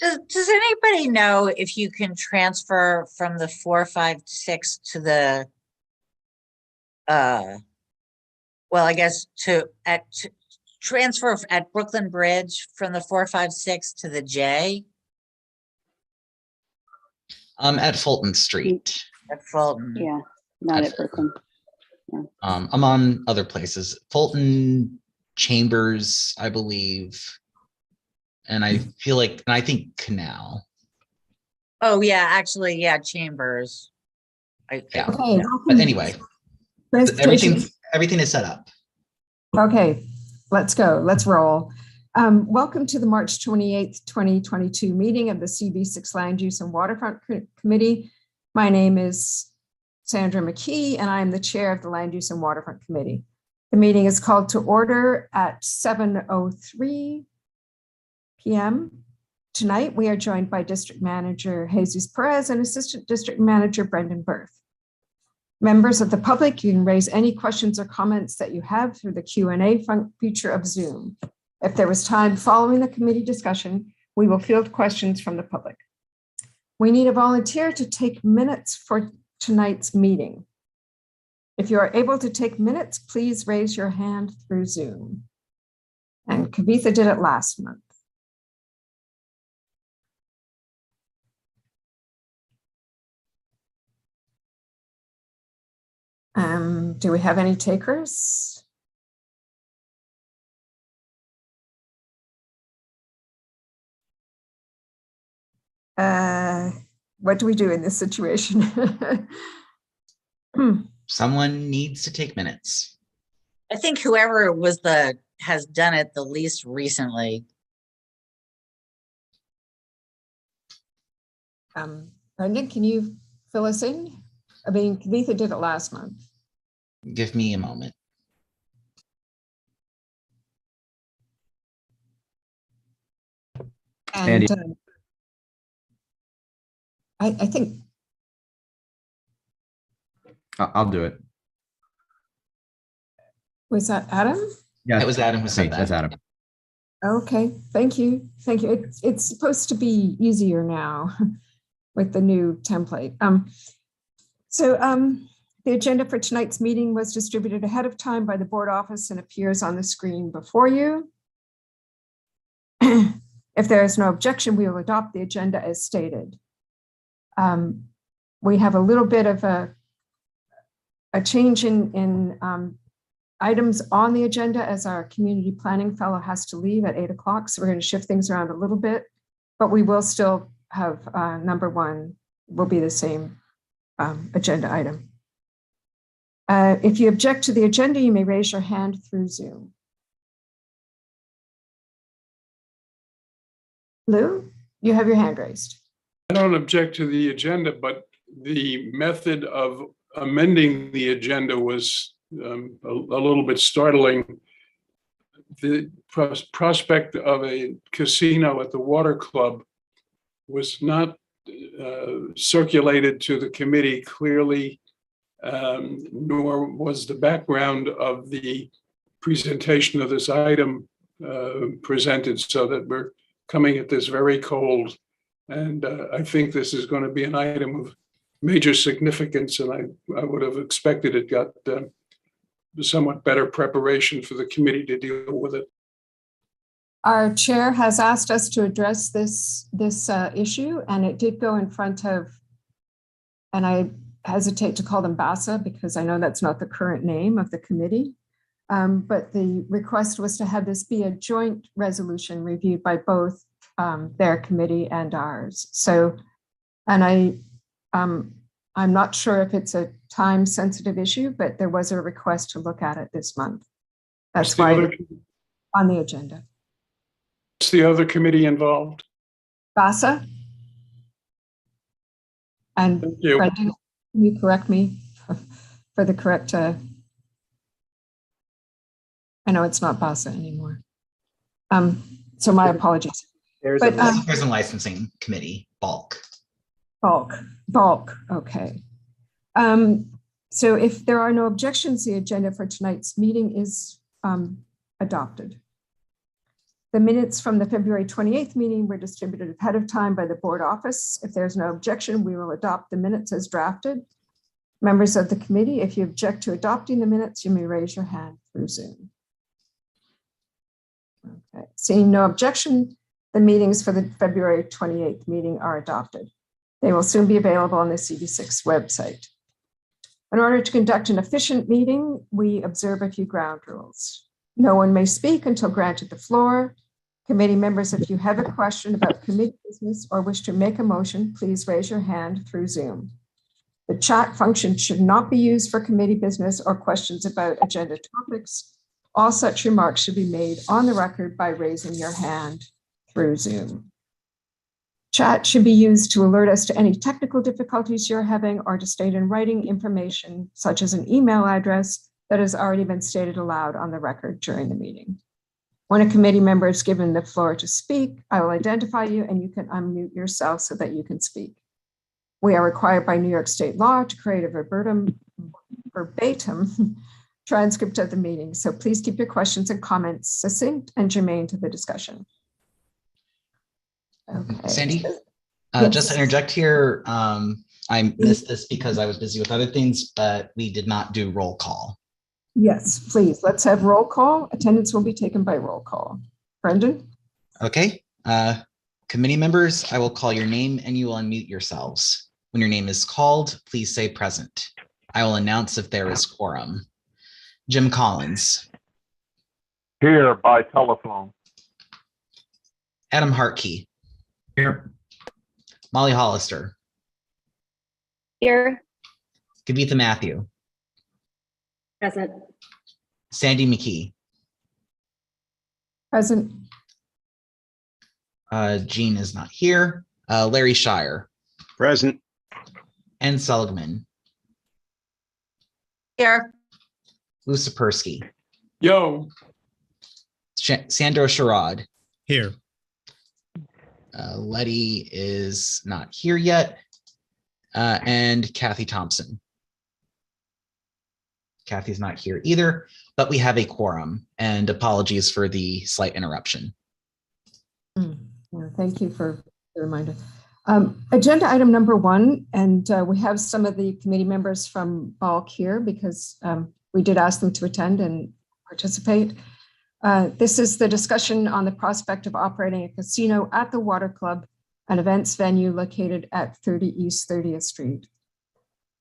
Does anybody know if you can transfer from the 456 to the, well, I guess transfer at Brooklyn Bridge from the 456 to the J? At Fulton Street. At Fulton. Yeah, not at Brooklyn. Yeah. I'm on other places. Fulton, Chambers, I believe. And I feel like, and I think Canal. Oh, yeah, actually, yeah, Chambers. Yeah. Okay. But anyway, everything is set up. Okay, let's go. Let's roll. Welcome to the March 28th, 2022 meeting of the CB6 Land Use and Waterfront Committee. My name is Sandra McKee, and I am the chair of the Land Use and Waterfront Committee. The meeting is called to order at 7:03 p.m. Tonight, we are joined by District Manager Jesus Perez and Assistant District Manager Brendan Berth. Members of the public, you can raise any questions or comments that you have through the Q&A feature of Zoom. If there was time following the committee discussion, we will field questions from the public. We need a volunteer to take minutes for tonight's meeting. If you are able to take minutes, please raise your hand through Zoom. And Kavitha did it last month. Do we have any takers? What do we do in this situation? Someone needs to take minutes. I think whoever has done it the least recently. Brendan, can you fill us in? I mean, Kavitha did it last month. Give me a moment. And I think I'll do it. Was that Adam? Yeah, It was Adam who said that. That's Adam. Okay, thank you. Thank you. It's supposed to be easier now with the new template. The agenda for tonight's meeting was distributed ahead of time by the board office and appears on the screen before you. If there is no objection, we will adopt the agenda as stated. We have a little bit of a change in items on the agenda as our community planning fellow has to leave at 8 o'clock. So we're going to shift things around a little bit, but we will still have number one will be the same agenda item. If you object to the agenda, you may raise your hand through Zoom. Lou, you have your hand raised. I don't object to the agenda, but the method of amending the agenda was a little bit startling. The prospect of a casino at the water club was not circulated to the committee clearly, nor was the background of the presentation of this item presented, so that we're coming at this very cold. And I think this is going to be an item of major significance, and I would have expected it got somewhat better preparation for the committee to deal with it. Our chair has asked us to address this issue, and it did go in front of, and I hesitate to call them BASA because I know that's not the current name of the committee, but the request was to have this be a joint resolution reviewed by both their committee and ours. So, and I'm not sure if it's a time-sensitive issue, but there was a request to look at it this month. That's why it's on the agenda. What's the other committee involved? BASA. And Thank you. Brendan, can you correct me for the correct, I know it's not BASA anymore. So my apologies. There's But, a liquors and licensing committee, bulk. Bulk, okay. So if there are no objections, the agenda for tonight's meeting is adopted. The minutes from the February 28th meeting were distributed ahead of time by the board office. If there's no objection, we will adopt the minutes as drafted. Members of the committee, if you object to adopting the minutes, you may raise your hand through Zoom. Okay, seeing no objection, the meetings for the February 28th meeting are adopted. They will soon be available on the CV6 website. In order to conduct an efficient meeting, we observe a few ground rules. No one may speak until granted the floor. Committee members, if you have a question about committee business or wish to make a motion, please raise your hand through Zoom. The chat function should not be used for committee business or questions about agenda topics. All such remarks should be made on the record by raising your hand through Zoom. Chat should be used to alert us to any technical difficulties you're having or to state in writing information such as an email address that has already been stated aloud on the record during the meeting. When a committee member is given the floor to speak, I will identify you and you can unmute yourself so that you can speak. We are required by New York State law to create a verbatim transcript of the meeting. So please keep your questions and comments succinct and germane to the discussion. Okay. Sandy, Yes. just to interject here, I missed this because I was busy with other things, but we did not do roll call. Yes, please. Let's have roll call. Attendance will be taken by roll call. Brendan? Okay. Committee members, I will call your name and you will unmute yourselves. When your name is called, please say present. I will announce if there is quorum. Jim Collins. Here by telephone. Adam Hartkey. Here. Molly Hollister. Here. Kavitha Matthew. Present. Sandy McKee. Present. Jean is not here. Larry Shire. Present. And Seligman. Here. Lou Sapersky. Yo, Sandro Sherrod. Here. Letty is not here yet. And Kathy Thompson. Kathy's not here either, but we have a quorum, and apologies for the slight interruption. Thank you for the reminder. Agenda item number 1, and we have some of the committee members from Bulk here because we did ask them to attend and participate. This is the discussion on the prospect of operating a casino at the Water Club, an events venue located at 30 East 30th Street.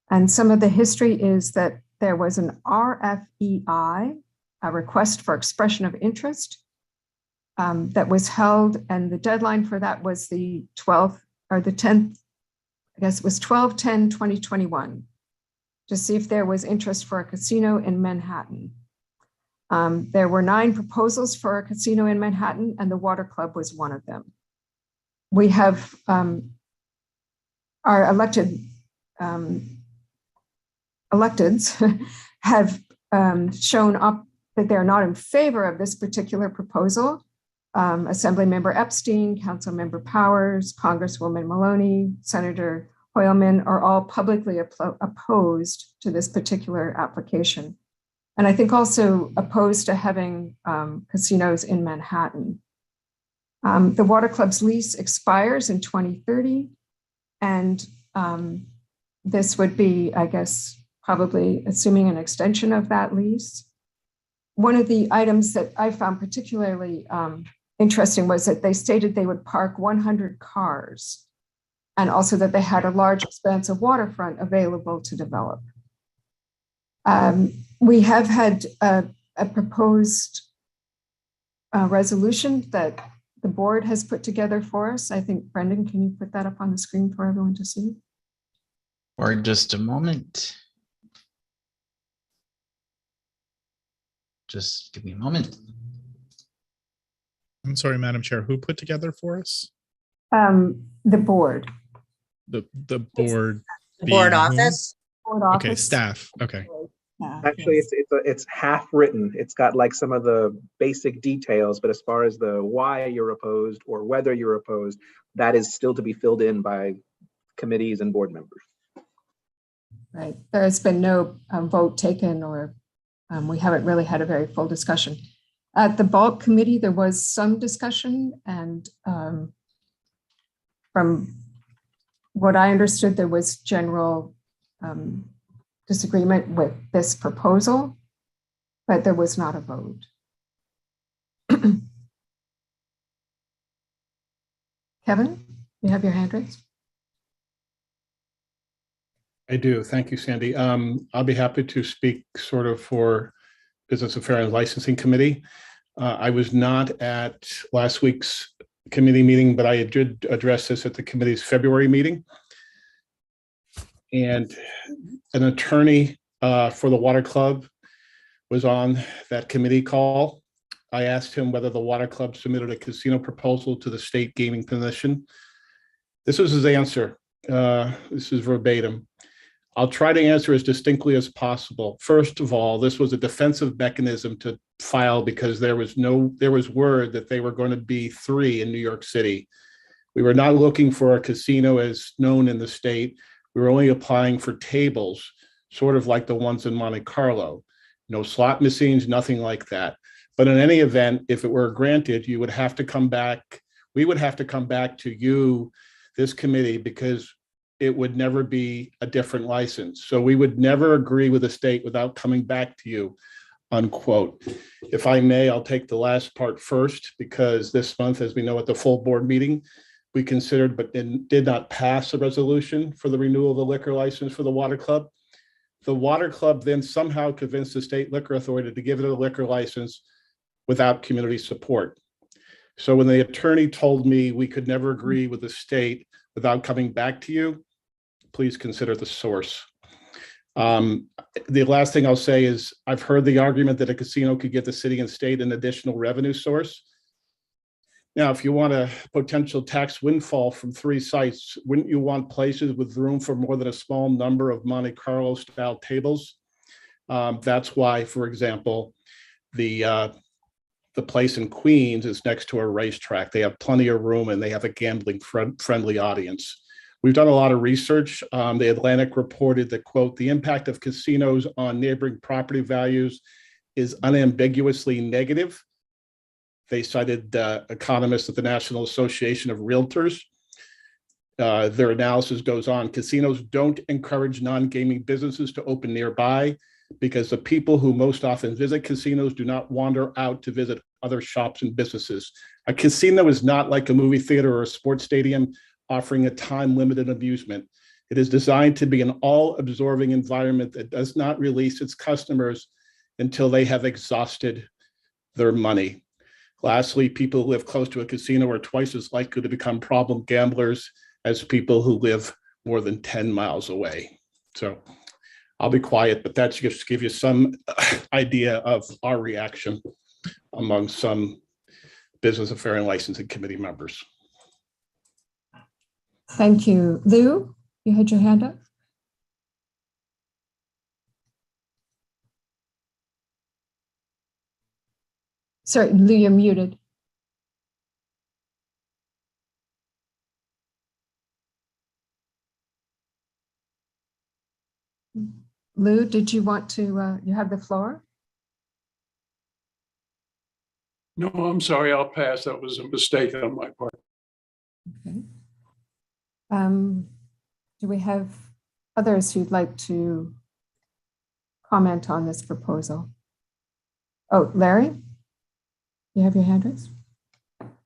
And some of the history is that there was an RFEI, a request for expression of interest, that was held, and the deadline for that was the 12th or the 10th, I guess it was 12/10/2021, to see if there was interest for a casino in Manhattan. There were 9 proposals for a casino in Manhattan, and the Water Club was one of them. We have our electeds have shown up that they're not in favor of this particular proposal. Assemblymember Epstein, Councilmember Powers, Congresswoman Maloney, Senator Hoylman are all publicly opposed to this particular application. And I think also opposed to having casinos in Manhattan. The Water Club's lease expires in 2030. And this would be, I guess, probably assuming an extension of that lease. One of the items that I found particularly interesting was that they stated they would park 100 cars and also that they had a large expanse of waterfront available to develop. We have had a proposed resolution that the board has put together for us. I think, Brendan, can you put that up on the screen for everyone to see? For just a moment. Just give me a moment. I'm sorry, Madam Chair, who put together for us? The board. The board. The board being whom? office. Board Okay, office. staff. Okay. Actually, it's half written. It's got like some of the basic details, but as far as the why you're opposed or whether you're opposed, that is still to be filled in by committees and board members. Right. There has been no vote taken, or we haven't really had a very full discussion. At the bulk committee, there was some discussion, and from what I understood, there was general disagreement with this proposal, but there was not a vote. Kevin, you have your hand raised? I do. Thank you, Sandy. I'll be happy to speak sort of for Business Affairs and Licensing Committee. I was not at last week's committee meeting, but I did address this at the committee's February meeting. And an attorney for the Water Club was on that committee call. I asked him whether the Water Club submitted a casino proposal to the State Gaming Commission. This was his answer. This is verbatim. I'll try to answer as distinctly as possible. First of all, this was a defensive mechanism to file because there was word that they were going to be 3 in New York City. We were not looking for a casino as known in the state. We were only applying for tables, sort of like the ones in Monte Carlo. No slot machines, nothing like that. But in any event, if it were granted, you would have to come back. We would have to come back to you, this committee, because it would never be a different license. So we would never agree with the state without coming back to you, unquote. If I may, I'll take the last part first, because this month, as we know, at the full board meeting, we considered but did not pass a resolution for the renewal of the liquor license for the Water Club. The Water Club then somehow convinced the state liquor authority to give it a liquor license without community support. So when the attorney told me we could never agree with the state without coming back to you, please consider the source. The last thing I'll say is I've heard the argument that a casino could give the city and state an additional revenue source. Now, if you want a potential tax windfall from 3 sites, wouldn't you want places with room for more than a small number of Monte Carlo style tables? That's why, for example, the place in Queens is next to a racetrack. They have plenty of room and they have a gambling friendly audience. We've done a lot of research. The Atlantic reported that, quote, the impact of casinos on neighboring property values is unambiguously negative. They cited economists at the National Association of Realtors. Their analysis goes on. Casinos don't encourage non-gaming businesses to open nearby because the people who most often visit casinos do not wander out to visit other shops and businesses. A casino is not like a movie theater or a sports stadium offering a time-limited amusement. It is designed to be an all-absorbing environment that does not release its customers until they have exhausted their money. Lastly, people who live close to a casino are twice as likely to become problem gamblers as people who live more than 10 miles away. So I'll be quiet, but that's just to give you some idea of our reaction among some Business Affairs and Licensing Committee members. Thank you. Lou, you had your hand up? Sorry, Lou, you're muted. Lou, did you want to, you have the floor? No, I'm sorry, I'll pass. That was a mistake on my part. Okay. Do we have others who'd like to comment on this proposal? Oh, Larry, you have your hand raised?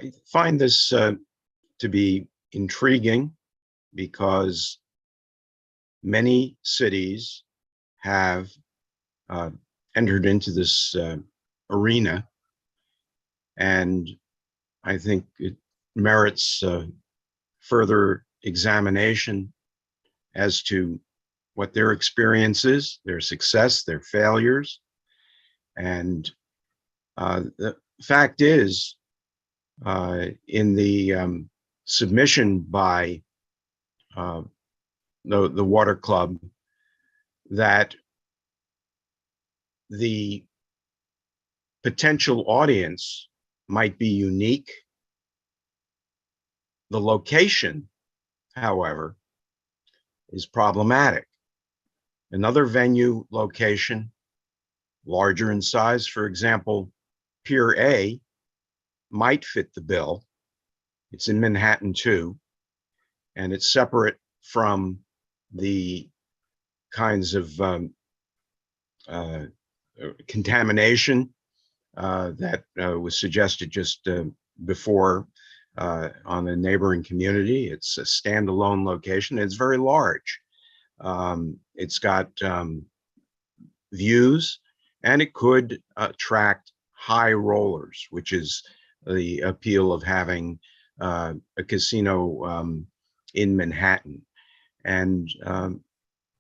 I find this to be intriguing because many cities have entered into this arena, and I think it merits further examination as to what their experience is, their success, their failures. And the fact is, in the submission by the Water Club, that the potential audience might be unique. The location, however, is problematic. Another venue location, larger in size, for example, Pier A might fit the bill. It's in Manhattan too, and it's separate from the kinds of contamination that was suggested just before on the neighboring community. It's a standalone location. It's very large. It's got views, and it could attract high rollers, which is the appeal of having a casino in Manhattan. And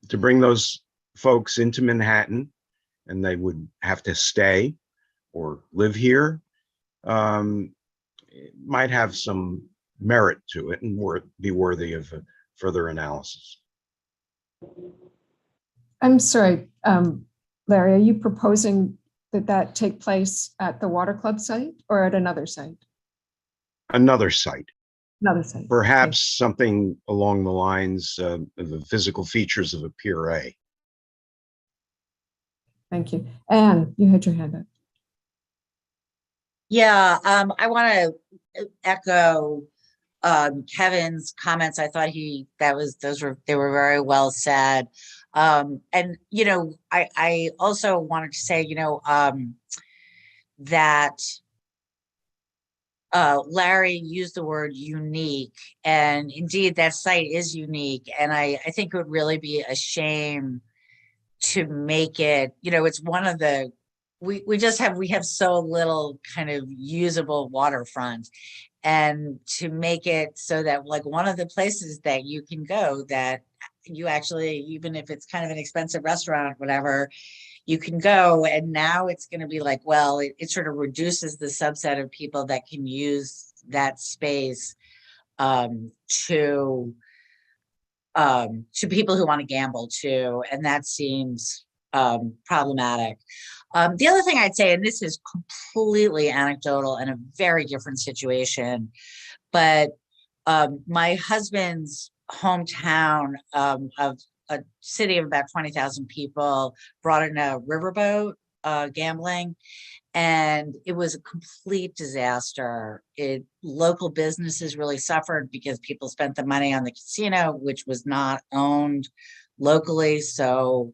to bring those folks into Manhattan, and they would have to stay or live here, it might have some merit to it and be worthy of further analysis. I'm sorry, Larry, are you proposing that take place at the Water Club site or at another site? Another site, Another site. perhaps something along the lines of the physical features of a Pier A. Thank you. Anne, you had your hand up. Yeah, I want to echo Kevin's comments. I thought they were very well said. And I also wanted to say, that Larry used the word unique, and indeed that site is unique. And I think it would really be a shame to make it, it's one of the, we have so little kind of usable waterfront, and to make it so that like one of the places that you can go that you actually, even if it's kind of an expensive restaurant, whatever, you can go. And now it's going to be like, well, it sort of reduces the subset of people that can use that space to people who want to gamble too. And that seems problematic. The other thing I'd say, and this is completely anecdotal and a very different situation, but my husband's hometown of a city of about 20,000 people brought in a riverboat gambling, and it was a complete disaster. Local businesses really suffered because people spent the money on the casino, which was not owned locally. So,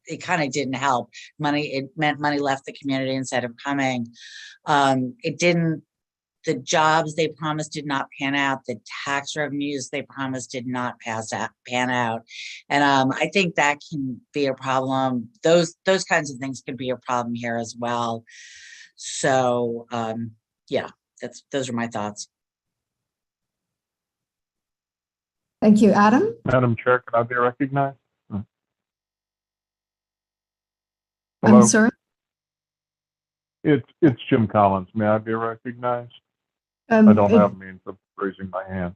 it kind of didn't help. It meant money left the community instead of coming. The jobs they promised did not pan out. The tax revenues they promised did not pan out. And I think that can be a problem. Those kinds of things could be a problem here as well. So yeah, those are my thoughts. Thank you, Adam. Madam Chair, could I be recognized? I'm sorry. It's Jim Collins. May I be recognized? I don't have means of raising my hand.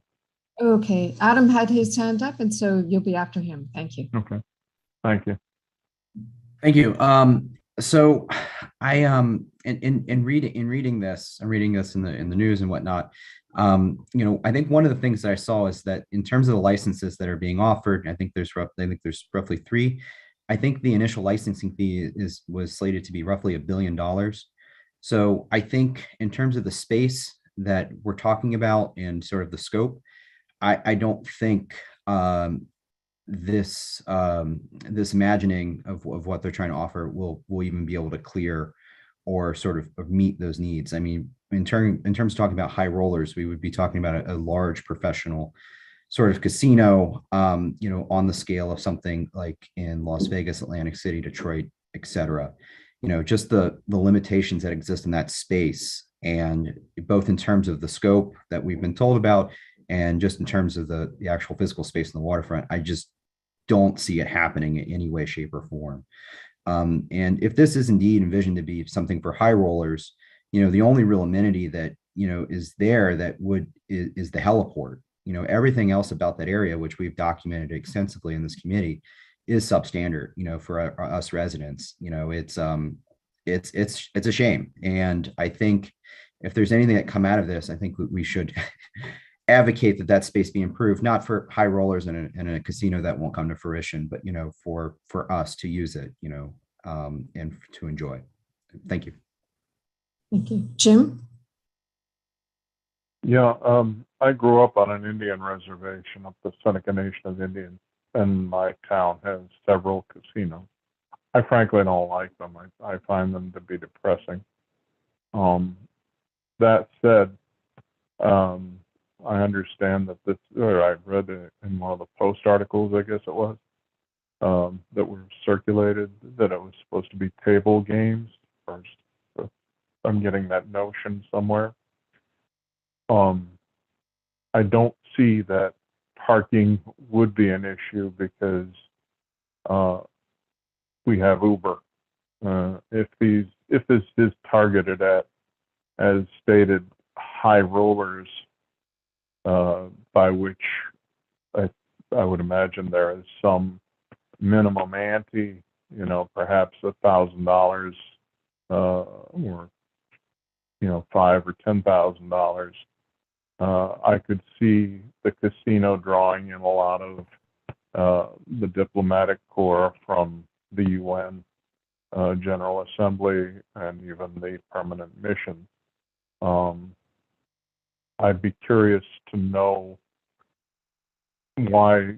Okay, Adam had his hand up, and so you'll be after him. Thank you. Okay, thank you. Thank you. So I in reading this, I'm reading this in the news and whatnot. I think one of the things that I saw is that in terms of the licenses that are being offered, I think there's roughly 3. I think the initial licensing fee was slated to be roughly $1 billion. So I think in terms of the space that we're talking about and sort of the scope, I don't think this imagining of what they're trying to offer will even be able to clear or sort of meet those needs. I mean, in terms of talking about high rollers, we would be talking about a large professional sort of casino, on the scale of something like in Las Vegas, Atlantic City, Detroit, et cetera. Just the limitations that exist in that space, and both in terms of the scope that we've been told about and just in terms of the actual physical space in the waterfront, I just don't see it happening in any way, shape, or form. And if this is indeed envisioned to be something for high rollers, the only real amenity that, is there that is the heliport. Everything else about that area, which we've documented extensively in this committee, is substandard, for us residents. It's a shame. And I think if there's anything that come out of this, I think we should advocate that space be improved, not for high rollers in a casino that won't come to fruition, but, for us to use it, and to enjoy. Thank you. Thank you. Jim? Yeah, I grew up on an Indian reservation up the Seneca Nation of Indians, and my town has several casinos. I frankly don't like them. I find them to be depressing. That said, I understand that this, or I read it in one of the Post articles, I guess it was, that were circulated, that it was supposed to be table games. First, I'm getting that notion somewhere. I don't see that parking would be an issue because we have Uber. If this is targeted at, as stated, high rollers, by which I would imagine there is some minimum ante, perhaps $1,000, or $5,000 or $10,000. I could see the casino drawing in a lot of the diplomatic corps from the UN General Assembly and even the permanent mission. I'd be curious to know why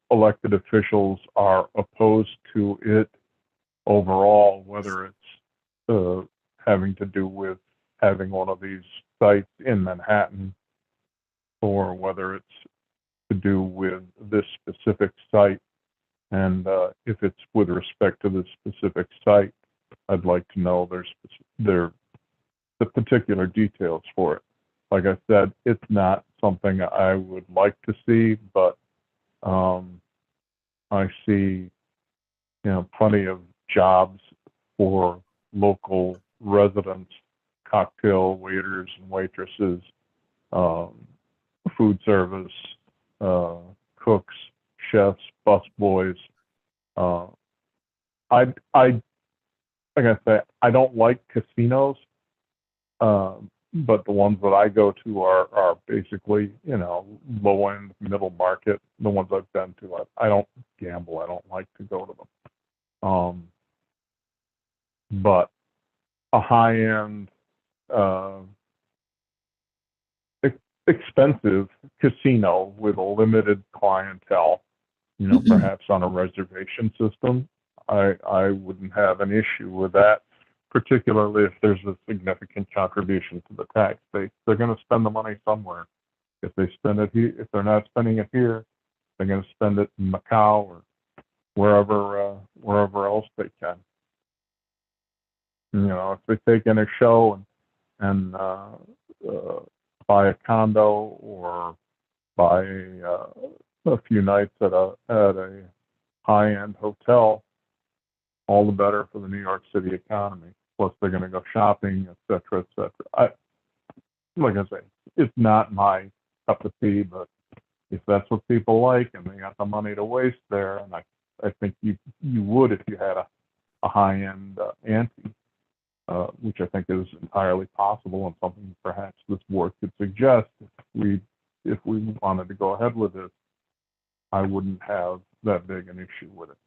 elected officials are opposed to it overall, whether it's having to do with having one of these sites in Manhattan, or whether it's to do with this specific site. And if it's with respect to this specific site, I'd like to know the particular details for it. Like I said, it's not something I would like to see, but I see, plenty of jobs for local residents, cocktail waiters and waitresses, food service, cooks, chefs, busboys. Like I say, I don't like casinos, but the ones that I go to are basically, low end, middle market. The ones I've been to, I don't gamble. I don't like to go to them. But a high end, expensive casino with a limited clientele, perhaps on a reservation system, I wouldn't have an issue with that, particularly if there's a significant contribution to the tax base. They're going to spend the money somewhere. If they spend it here, if they're not spending it here, they're going to spend it in Macau or wherever else they can. If they take in a show and buy a condo or buy a few nights at a high-end hotel, all the better for the New York City economy. Plus, they're going to go shopping, et cetera, et cetera. Like I say, it's not my cup of tea, but if that's what people like and they got the money to waste there, and I think you would if you had a high-end ante, which I think is entirely possible and something perhaps this board could suggest if we wanted to go ahead with this, I wouldn't have that big an issue with it.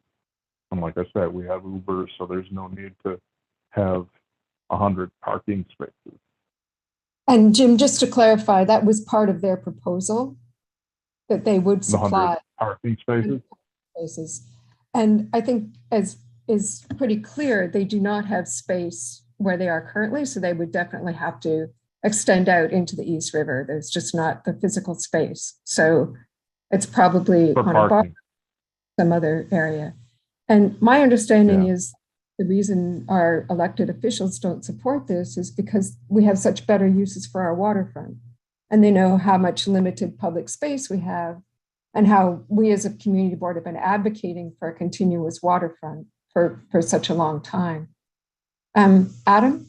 And like I said, we have Uber, so there's no need to have 100 parking spaces. And Jim, just to clarify, that was part of their proposal, that they would The 100 supply parking spaces. spaces. And I think, as is pretty clear, they do not have space where they are currently, so they would definitely have to extend out into the East River. There's just not the physical space. So it's probably For on a bar, parking. some other area. And my understanding is the reason our elected officials don't support this is because we have such better uses for our waterfront. And they know how much limited public space we have and how we as a community board have been advocating for a continuous waterfront for such a long time. Adam?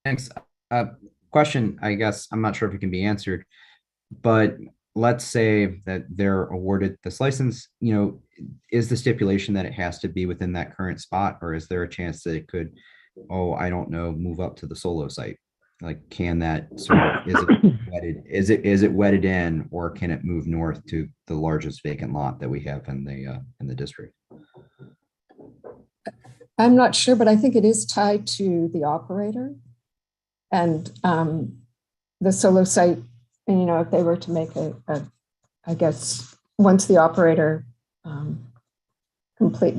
Thanks. Question, I guess, I'm not sure if it can be answered, but let's say that they're awarded this license, is the stipulation that it has to be within that current spot, or is there a chance that it could, I don't know, move up to the solo site? Like, can that sort of, is it wedded in, or can it move north to the largest vacant lot that we have in the district? I'm not sure, but I think it is tied to the operator and the solo site. And, if they were to make I guess, once the operator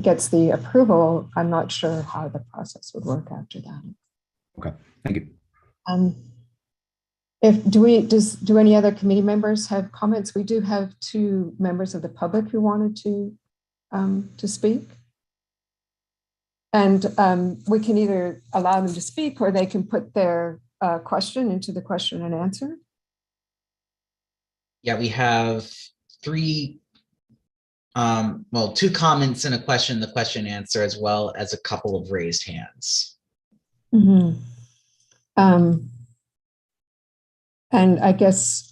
gets the approval, I'm not sure how the process would work after that. Okay, thank you. Do any other committee members have comments? We do have 2 members of the public who wanted to speak. And we can either allow them to speak or they can put their question into the question and answer. Yeah, we have 3, 2 comments and a question, the question answer, as well as a couple of raised hands. Mm-hmm. And I guess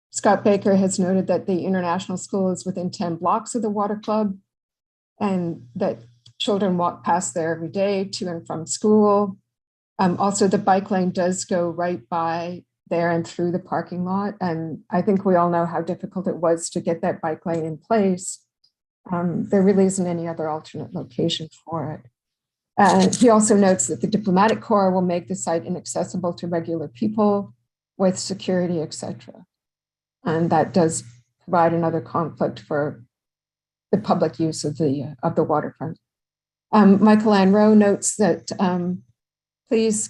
Scott Baker has noted that the international school is within 10 blocks of the water club and that children walk past there every day to and from school. Also, the bike lane does go right by there and through the parking lot. And I think we all know how difficult it was to get that bike lane in place. There really isn't any other alternate location for it. He also notes that the diplomatic corps will make the site inaccessible to regular people with security, etc. And that does provide another conflict for the public use of the waterfront. Michael Ann Rowe notes that please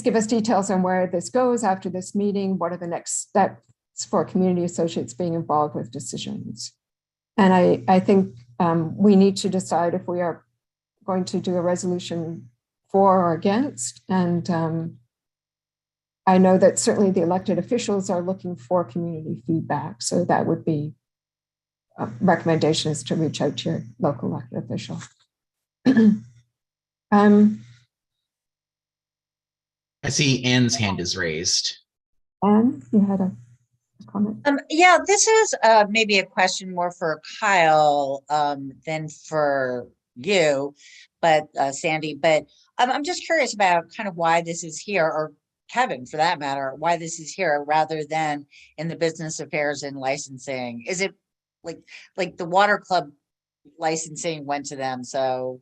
give us details on where this goes after this meeting. What are the next steps for community associates being involved with decisions? And I think we need to decide if we are going to do a resolution for or against. And I know that certainly the elected officials are looking for community feedback. So that would be a recommendation, is to reach out to your local elected official. I see Anne's hand is raised. Anne, you had a comment? Yeah, this is maybe a question more for Kyle than for you, but Sandy, but I'm just curious about kind of why this is here, or Kevin for that matter, why this is here rather than in the business affairs and licensing. Is it like the water club licensing went to them? So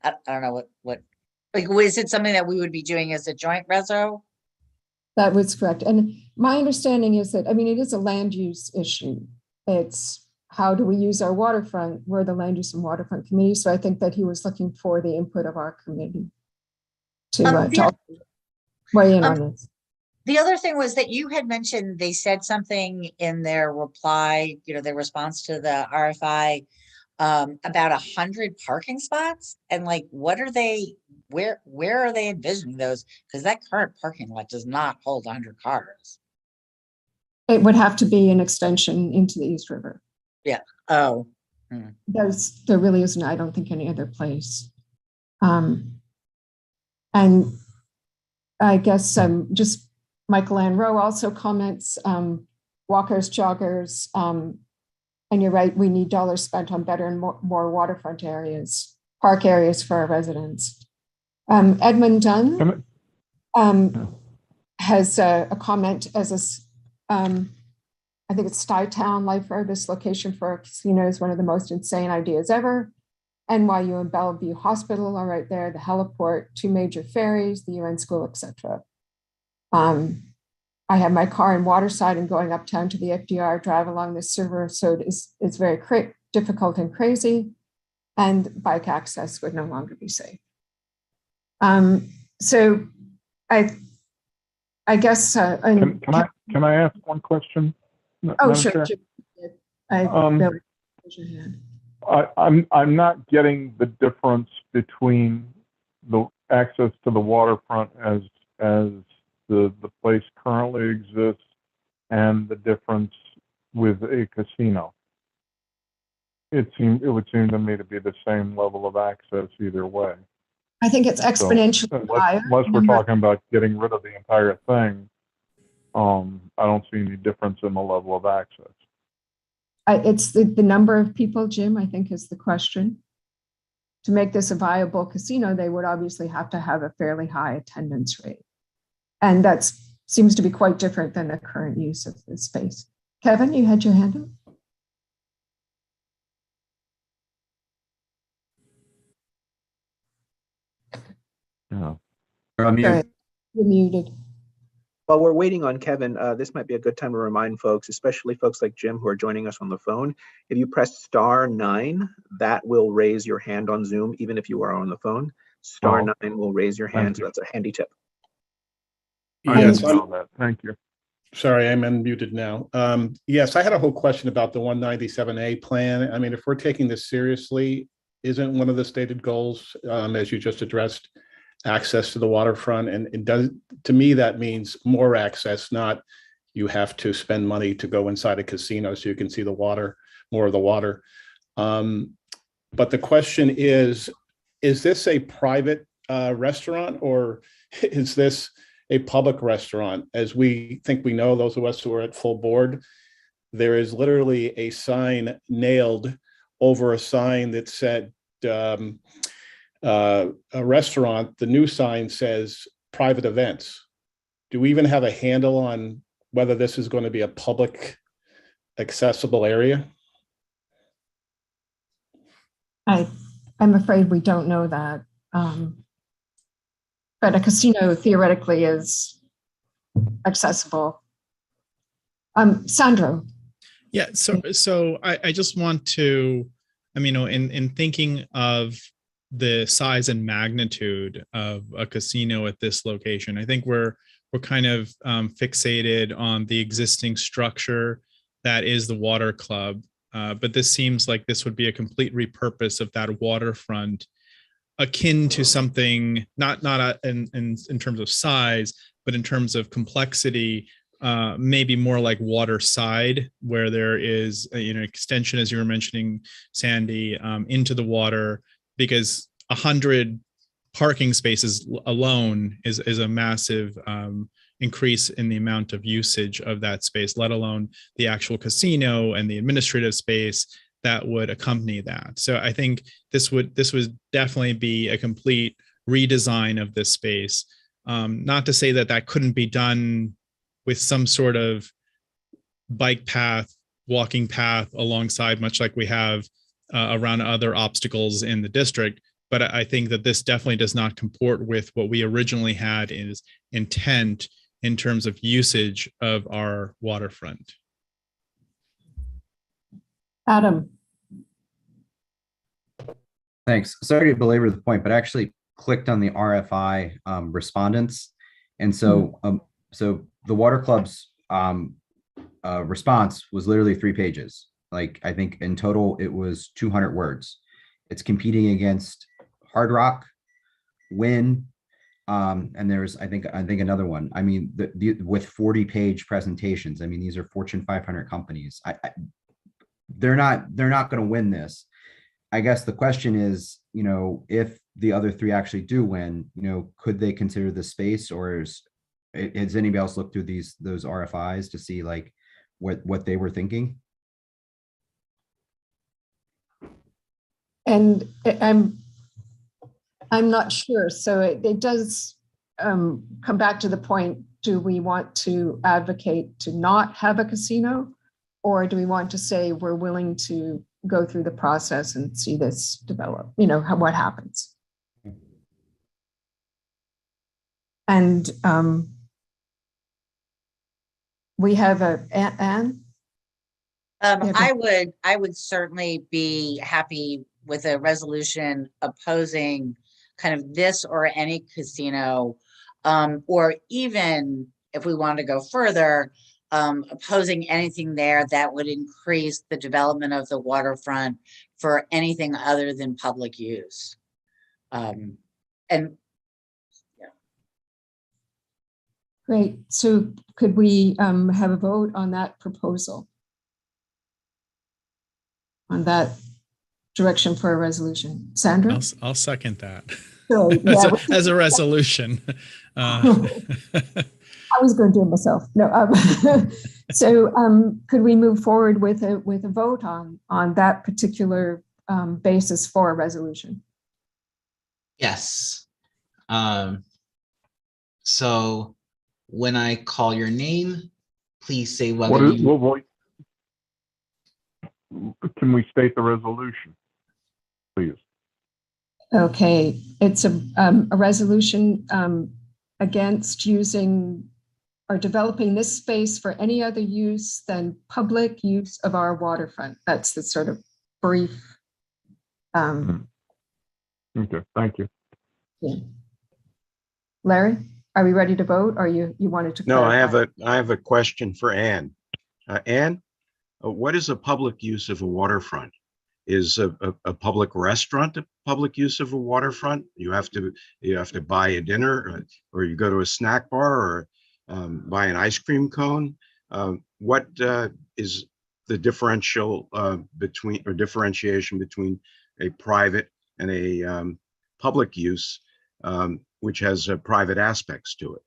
I don't know what is it something that we would be doing as a joint reso? That was correct. And my understanding is that, it is a land use issue. It's how do we use our waterfront? We're the land use and waterfront committee. So I think that he was looking for the input of our committee to weigh in on this. The other thing was that you had mentioned they said something in their reply, their response to the RFI about 100 parking spots, and what are they? Where are they envisioning those? Because that current parking lot does not hold 100 cars. It would have to be an extension into the East River. Yeah. Oh. There really isn't, I don't think, any other place. And I guess just Michael Ann Rowe also comments, walkers, joggers, and you're right, we need dollars spent on better and more waterfront areas, park areas for our residents. Edmund Dunn has a comment as I think it's Stuytown Lifer. This location for a casino is one of the most insane ideas ever. NYU and Bellevue Hospital are right there, the heliport, 2 major ferries, the UN school, etc. I have my car in Waterside and going uptown to the Fdr Drive along this river, so it's very difficult and crazy, and bike access would no longer be safe. So I guess. Can I ask one question? Oh, sure. I'm not getting the difference between the access to the waterfront as the place currently exists and the difference with a casino. It would seem to me to be the same level of access either way. I think it's exponentially higher. Unless we're talking about getting rid of the entire thing, I don't see any difference in the level of access. It's the number of people, Jim, I think is the question. To make this a viable casino, they would obviously have to have a fairly high attendance rate. And that seems to be quite different than the current use of this space. Kevin, you had your hand up? Yeah. You're on mute. Good. You're muted. While we're waiting on Kevin, this might be a good time to remind folks, especially folks like Jim who are joining us on the phone. If you press *9, that will raise your hand on Zoom, even if you are on the phone. *9 will raise your hand, so that's a handy tip. Yes, I know that. Thank you. sorry, I'm unmuted now. Yes, I had a whole question about the 197A plan. I mean, if we're taking this seriously, isn't one of the stated goals, as you just addressed, access to the waterfront? And it does, to me, that means more access, not you have to spend money to go inside a casino so you can see the water, more of the water. But the question is this a private restaurant, or is this a public restaurant? As we think we know, those of us who are at full board, there is literally a sign nailed over a sign that said a restaurant. The new sign says private events. Do we even have a handle on whether this is going to be a public accessible area? I'm afraid we don't know that. But a casino theoretically is accessible. Sandro. Yeah, so I just want to, I mean, in thinking of the size and magnitude of a casino at this location, I think we're kind of fixated on the existing structure that is the water club. But this seems like this would be a complete repurpose of that waterfront, akin to something not in terms of size, but in terms of complexity, maybe more like Waterside, where there is extension, as you were mentioning, Sandy, into the water, because 100 parking spaces alone is a massive increase in the amount of usage of that space, let alone the actual casino and the administrative space that would accompany that. So I think this would definitely be a complete redesign of this space. Not to say that couldn't be done with some sort of bike path, walking path alongside, much like we have around other obstacles in the district. But I think that this definitely does not comport with what we originally had as intent in terms of usage of our waterfront. Adam. Thanks. Sorry to belabor the point, but I actually clicked on the RFI respondents. And so, so the water club's response was literally 3 pages. Like, I think in total, it was 200 words. It's competing against Hard Rock, Win, and there's I think another one. I mean, with 40-page presentations. I mean, these are Fortune 500 companies. They're not going to win this. I guess the question is, if the other 3 actually do win, could they consider the space, or has anybody else looked through those RFIs to see like what they were thinking? And I'm not sure. So it does come back to the point, do we want to advocate to not have a casino, or do we want to say we're willing to go through the process and see this develop, what happens? And we have Anne? I would certainly be happy with a resolution opposing kind of this or any casino, or even if we want to go further, opposing anything there that would increase the development of the waterfront for anything other than public use. And yeah. Great. So could we have a vote on that proposal? On that direction for a resolution? Sandra? I'll second that. So, yeah, as a resolution. I was going to do it myself. No. So could we move forward with a vote on that particular basis for a resolution? Yes. So when I call your name, please say whether can we state the resolution, please? Okay, it's a resolution against using or developing this space for any other use than public use of our waterfront. That's the sort of brief. Okay, thank you. Yeah. Larry, are we ready to vote, or you wanted to? No, clarify? I have a question for Ann. Ann, what is a public use of a waterfront? Is a public restaurant a public use of a waterfront? You have to buy a dinner, or you go to a snack bar, or buy an ice cream cone. What is the differentiation between a private and a public use, which has private aspects to it?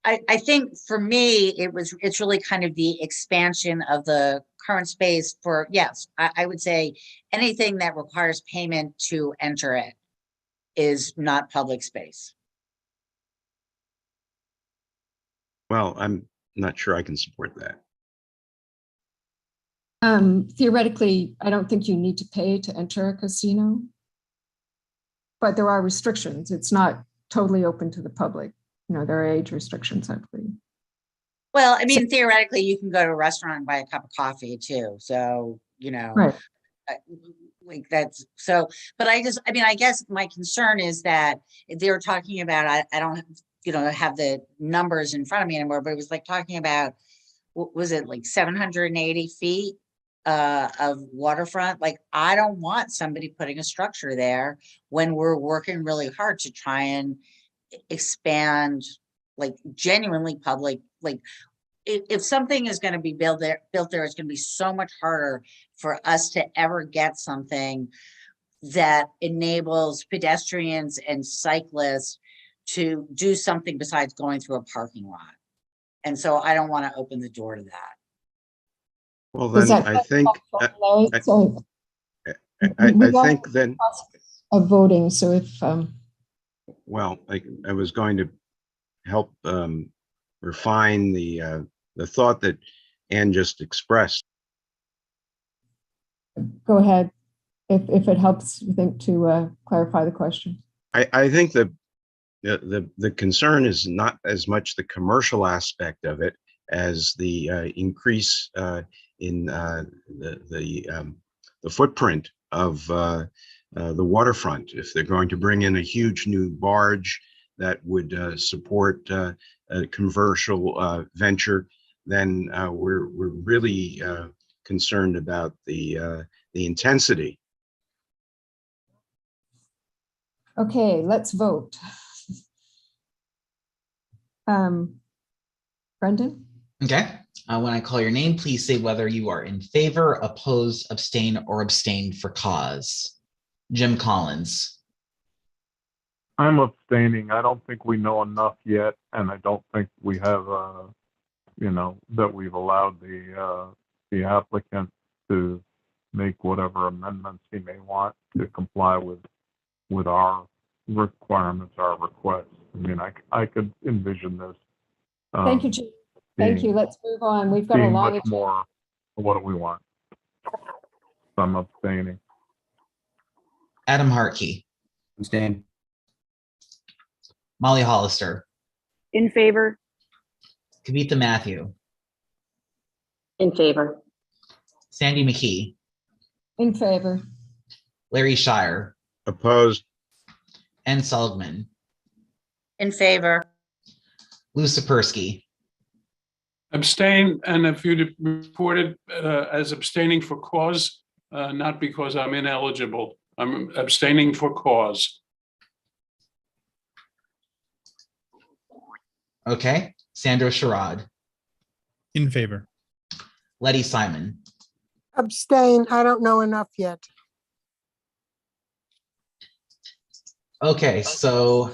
I think for me, it's really kind of the expansion of the current space for, yes, I would say anything that requires payment to enter it is not public space. Well, I'm not sure I can support that. Theoretically, I don't think you need to pay to enter a casino, but there are restrictions. It's not totally open to the public. There are age restrictions, I believe. Well, I mean, theoretically, you can go to a restaurant and buy a cup of coffee too. So, Right. like that's so, but I guess my concern is that they were talking about, I don't, have the numbers in front of me anymore, but it was like talking about, what was it, like 780 feet of waterfront? Like, I don't want somebody putting a structure there when we're working really hard to try and expand, like genuinely public. Like, if something is going to be built there, it's going to be so much harder for us to ever get something that enables pedestrians and cyclists to do something besides going through a parking lot. And so I don't want to open the door to that. Well, then I think then of voting. So if well, I was going to help refine the thought that Ann just expressed. go ahead, if it helps, you think, to clarify the question. I think the concern is not as much the commercial aspect of it as the increase in the footprint of the waterfront. If they're going to bring in a huge new barge that would support a commercial venture, then we're really concerned about the intensity. Okay, let's vote. Brendan? Okay. When I call your name, please say whether you are in favor, oppose, abstain, or abstain for cause. Jim Collins. I'm abstaining. I don't think we know enough yet, and I don't think we have, that we've allowed the applicant to make whatever amendments he may want to comply with our requirements, our requests. I mean, I could envision this. Thank you, Jim. Thank you. Let's move on. We've got a long. Much more. What do we want? So I'm abstaining. Adam Hartkey. Abstain. Molly Hollister. In favor. Kavitha Matthew. In favor. Sandy McKee. In favor. Larry Shire. Opposed. Ann Seligman. In favor. Lou Sapersky. Abstain, and if you'd reported as abstaining for cause, not because I'm ineligible, I'm abstaining for cause. Okay. Sandra Sherrod. In favor. Letty Simon. Abstain. I don't know enough yet. Okay, so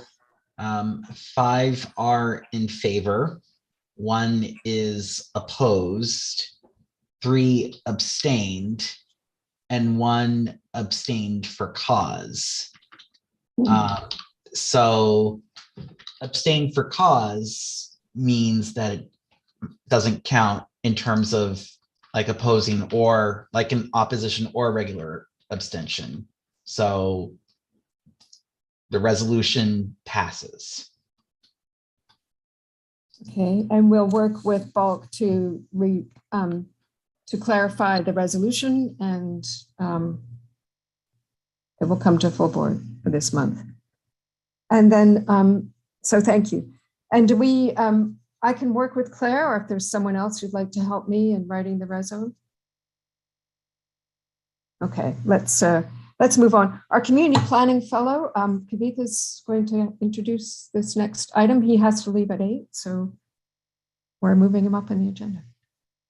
5 are in favor, 1 is opposed, 3 abstained, and 1 abstained for cause. So abstain for cause means that it doesn't count in terms of like opposing or like an opposition or regular abstention. So the resolution passes. Okay, and we'll work with Bulk to clarify the resolution, and it will come to full board for this month. And then, so thank you. And do we, I can work with Claire, or if there's someone else who'd like to help me in writing the reso. Okay, let's move on. Our community planning fellow, Kavith, is going to introduce this next item. He has to leave at 8, so we're moving him up on the agenda.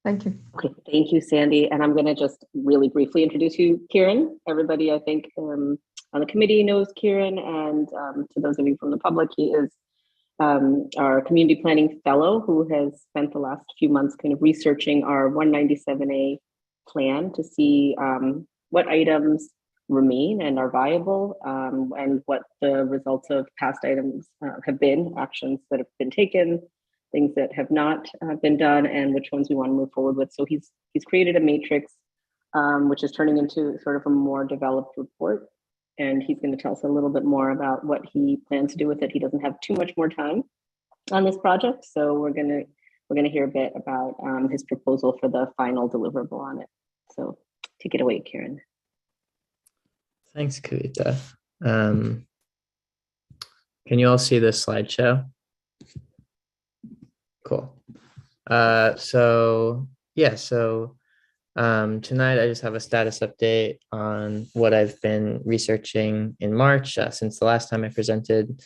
Thank you. Okay, thank you, Sandy. And I'm going to just really briefly introduce you, Kieran. Everybody, I think, on the committee knows Kieran, and to those of you from the public, he is our community planning fellow who has spent the last few months kind of researching our 197A plan to see what items remain and are viable, and what the results of past items have been, actions that have been taken, things that have not been done, and which ones we want to move forward with. So he's created a matrix, which is turning into sort of a more developed report. And he's going to tell us a little bit more about what he plans to do with it. He doesn't have too much more time on this project, so we're going to hear a bit about his proposal for the final deliverable on it. So take it away, Kieran. Thanks, Kavita. Can you all see this slideshow? Cool. Tonight I just have a status update on what I've been researching in March since the last time I presented.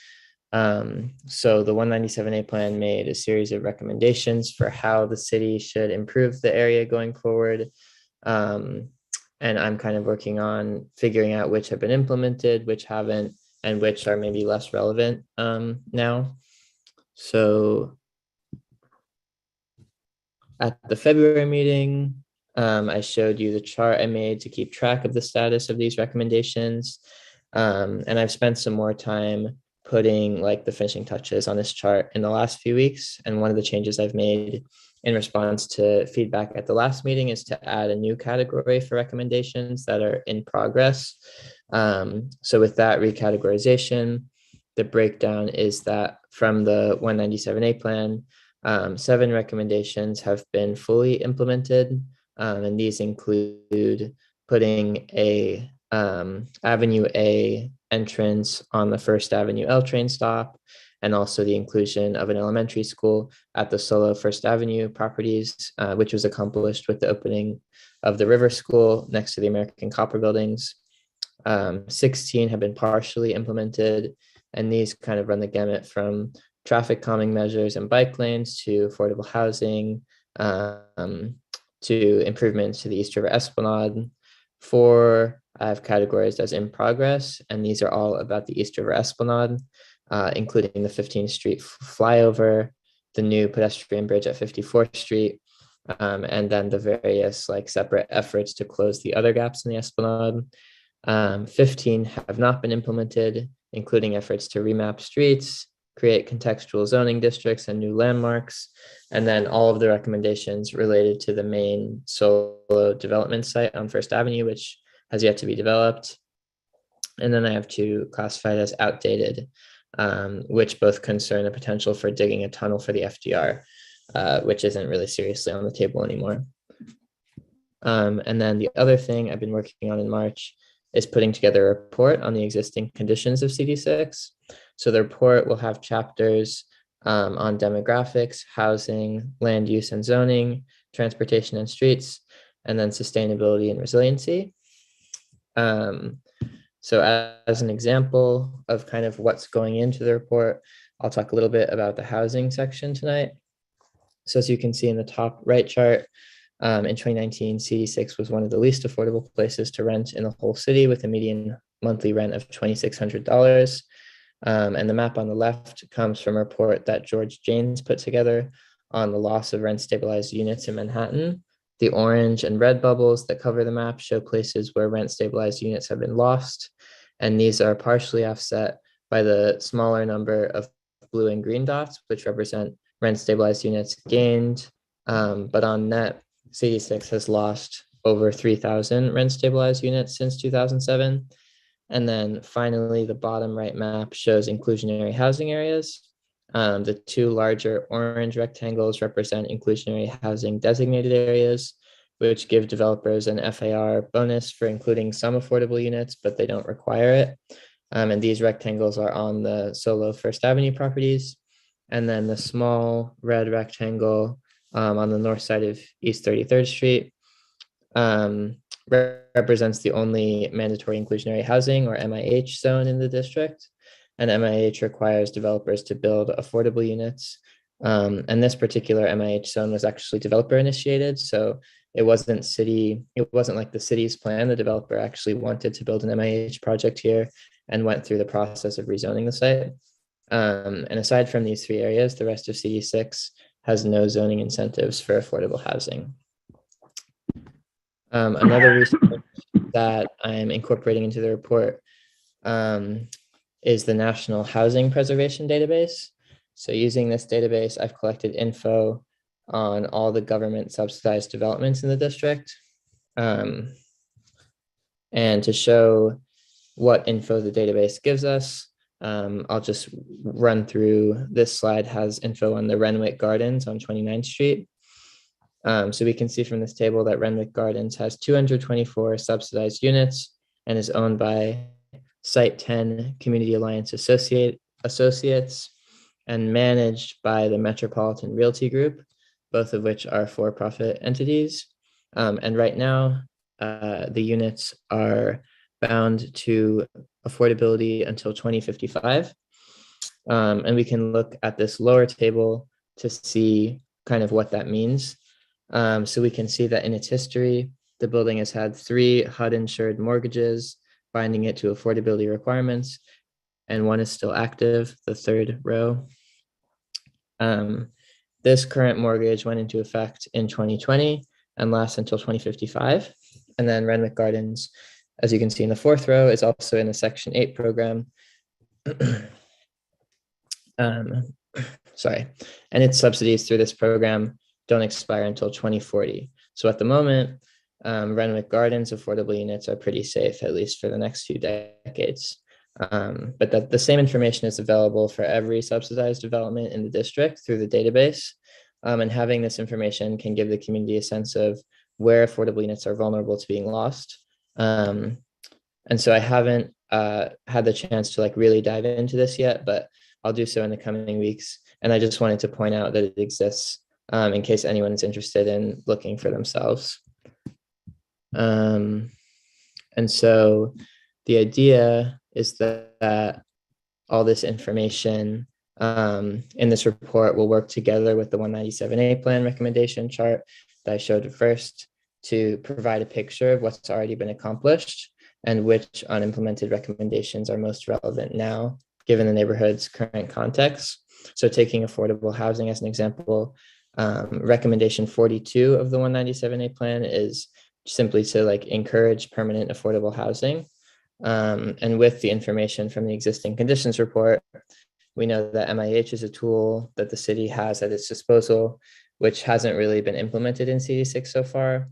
So the 197A plan made a series of recommendations for how the city should improve the area going forward. And I'm kind of working on figuring out which have been implemented, which haven't, and which are maybe less relevant now. So at the February meeting, I showed you the chart I made to keep track of the status of these recommendations. And I've spent some more time putting like the finishing touches on this chart in the last few weeks. And one of the changes I've made in response to feedback at the last meeting is to add a new category for recommendations that are in progress. So with that recategorization, the breakdown is that from the 197A plan, 7 recommendations have been fully implemented. And these include putting a Avenue A entrance on the First Avenue L train stop, and also the inclusion of an elementary school at the Solo First Avenue properties, which was accomplished with the opening of the River School next to the American Copper buildings. 16 have been partially implemented, and these kind of run the gamut from traffic calming measures and bike lanes to affordable housing, to improvements to the East River Esplanade. 4 I've categorized as in progress, and these are all about the East River Esplanade, including the 15th Street flyover, the new pedestrian bridge at 54th Street, and then the various like separate efforts to close the other gaps in the Esplanade. 15 have not been implemented, including efforts to remap streets, create contextual zoning districts and new landmarks, and then all of the recommendations related to the main solo development site on First Avenue, which has yet to be developed. And then I have 2 classified as outdated, which both concern the potential for digging a tunnel for the FDR, which isn't really seriously on the table anymore. And then the other thing I've been working on in March is putting together a report on the existing conditions of CD6. So the report will have chapters on demographics, housing, land use and zoning, transportation and streets, and then sustainability and resiliency. So as an example of kind of what's going into the report, I'll talk a little bit about the housing section tonight. So as you can see in the top right chart, in 2019, CD6 was one of the least affordable places to rent in the whole city, with a median monthly rent of $2,600. And the map on the left comes from a report that George Janes put together on the loss of rent stabilized units in Manhattan. The orange and red bubbles that cover the map show places where rent stabilized units have been lost. And these are partially offset by the smaller number of blue and green dots, which represent rent stabilized units gained. But on net, CD6 has lost over 3,000 rent stabilized units since 2007. And then finally, the bottom right map shows inclusionary housing areas. The two larger orange rectangles represent inclusionary housing designated areas, which give developers an FAR bonus for including some affordable units, but they don't require it. And these rectangles are on the solo First Avenue properties. And then the small red rectangle on the north side of East 33rd Street represents the only mandatory inclusionary housing, or MIH, zone in the district. And MIH requires developers to build affordable units. And this particular MIH zone was actually developer initiated. So it wasn't like the city's plan. The developer actually wanted to build an MIH project here and went through the process of rezoning the site. And aside from these three areas, the rest of CD6 has no zoning incentives for affordable housing. Another research that I'm incorporating into the report is the National Housing Preservation Database. So using this database, I've collected info on all the government subsidized developments in the district. And to show what info the database gives us, I'll just run through. This slide has info on the Renwick Gardens on 29th Street. So we can see from this table that Renwick Gardens has 224 subsidized units and is owned by Site 10 Community Alliance Associates and managed by the Metropolitan Realty Group, both of which are for-profit entities. And right now, the units are bound to affordability until 2055. And we can look at this lower table to see kind of what that means. So we can see that in its history, the building has had 3 HUD-insured mortgages, binding it to affordability requirements, and one is still active, the third row. This current mortgage went into effect in 2020 and lasts until 2055. And then Renwick Gardens, as you can see in the 4th row, is also in the Section 8 program. Sorry, and its subsidies through this program don't expire until 2040. So at the moment, Renwick Gardens affordable units are pretty safe, at least for the next few decades. But that the same information is available for every subsidized development in the district through the database. And having this information can give the community a sense of where affordable units are vulnerable to being lost. And so I haven't had the chance to really dive into this yet, but I'll do so in the coming weeks. And I just wanted to point out that it exists in case anyone is interested in looking for themselves. And so the idea is that all this information in this report will work together with the 197A plan recommendation chart that I showed first to provide a picture of what's already been accomplished and which unimplemented recommendations are most relevant now, given the neighborhood's current context. So taking affordable housing as an example, recommendation 42 of the 197A plan is simply to encourage permanent affordable housing. And with the information from the existing conditions report, we know that MIH is a tool that the city has at its disposal, which hasn't really been implemented in CD6 so far.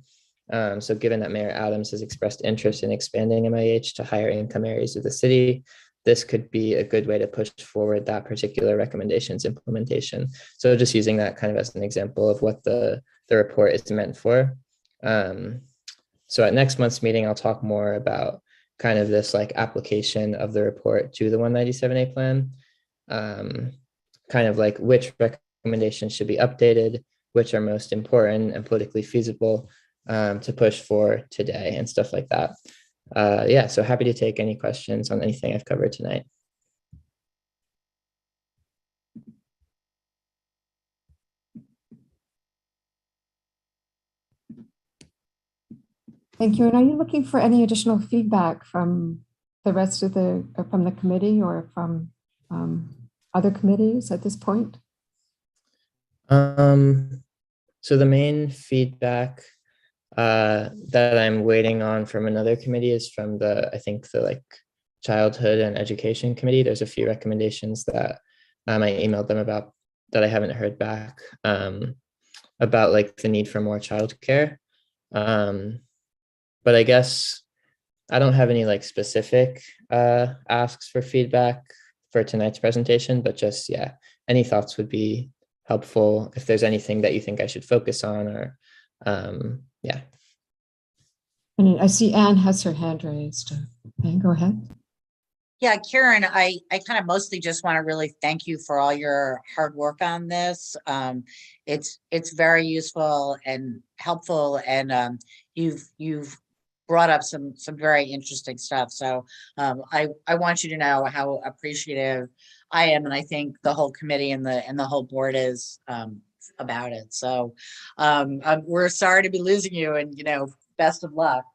So given that Mayor Adams has expressed interest in expanding MIH to higher income areas of the city, this could be a good way to push forward that particular recommendation's implementation. So just using that kind of as an example of what the report is meant for. So at next month's meeting, I'll talk more about kind of this application of the report to the 197A plan, kind of which recommendations should be updated, which are most important and politically feasible to push for today and stuff like that. Yeah, so happy to take any questions on anything I've covered tonight. Thank you. And are you looking for any additional feedback from the rest of from the committee or from other committees at this point? So the main feedback that I'm waiting on from another committee is from I think the childhood and education committee. There's a few recommendations that I emailed them about that I haven't heard back about the need for more childcare. but I guess I don't have any like specific asks for feedback for tonight's presentation, but just, yeah, any thoughts would be helpful if there's anything that you think I should focus on, or yeah. And I see Anne has her hand raised. Anne, go ahead. Yeah, Karen, I kind of mostly just want to really thank you for all your hard work on this. It's very useful and helpful, and you've brought up some very interesting stuff. So I want you to know how appreciative I am, and I think the whole committee and the whole board is about it. So we're sorry to be losing you, and best of luck.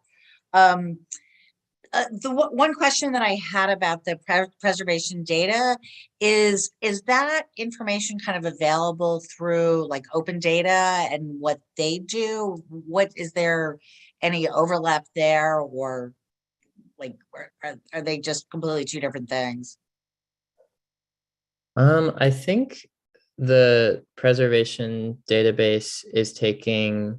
The one question that I had about the preservation data is that information kind of available through like open data and what they do? What is there any overlap there, or like are they just completely two different things? I think the preservation database is taking,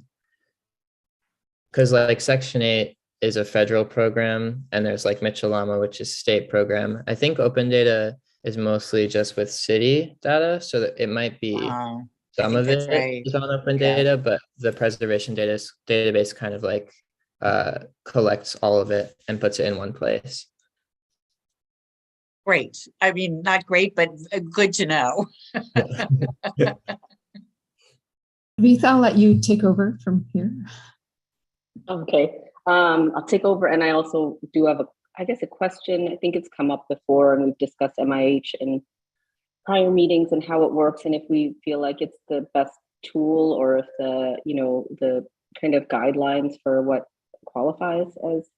because like Section 8 is a federal program, and there's like Mitchell-Lama, which is state program. I think open data is mostly just with city data, so that it might be some of it right. is on open data, but the preservation database kind of like collects all of it and puts it in one place. Great. I mean, not great, but good to know. Aretha, I'll let you take over from here. Okay. I'll take over, and I also do have a question. I think it's come up before, and we've discussed MIH in prior meetings and how it works, and if we feel like it's the best tool, or if the kind of guidelines for what qualifies as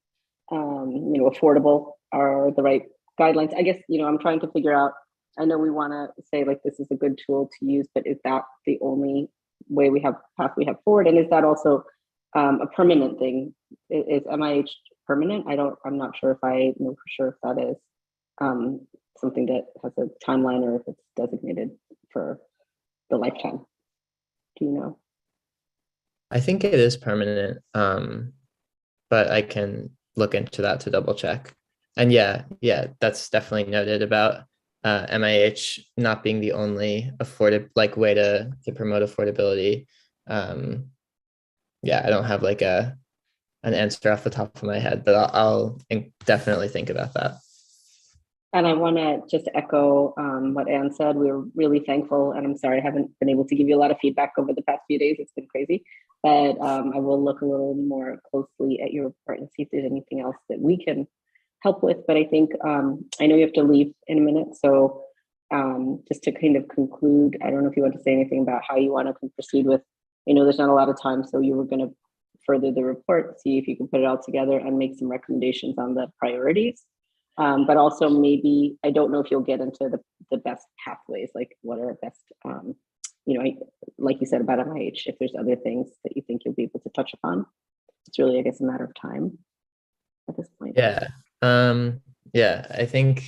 affordable are the right guidelines. I guess I'm trying to figure out. I know we want to say like this is a good tool to use, but is that the only way path we have forward, and is that also a permanent thing? Is MIH permanent? I'm not sure if I know for sure if that is something that has a timeline, or if it's designated for the lifetime. Do you know? I think it is permanent, but I can look into that to double check. And yeah, that's definitely noted about MIH not being the only way to promote affordability. Yeah, I don't have like an answer off the top of my head, but I'll definitely think about that. And I want to just echo what Anne said. We were really thankful, and I'm sorry I haven't been able to give you a lot of feedback over the past few days. It's been crazy, but I will look a little more closely at your report and see if there's anything else that we can help with. But I think I know you have to leave in a minute, so just to kind of conclude, I don't know if you want to say anything about how you want to proceed with. There's not a lot of time, so you were going to further the report, see if you can put it all together and make some recommendations on the priorities. But also maybe, I don't know if you'll get into the best pathways, like what are best, like you said about MIH, if there's other things that you think you'll be able to touch upon. It's really, I guess, a matter of time at this point. Yeah. I think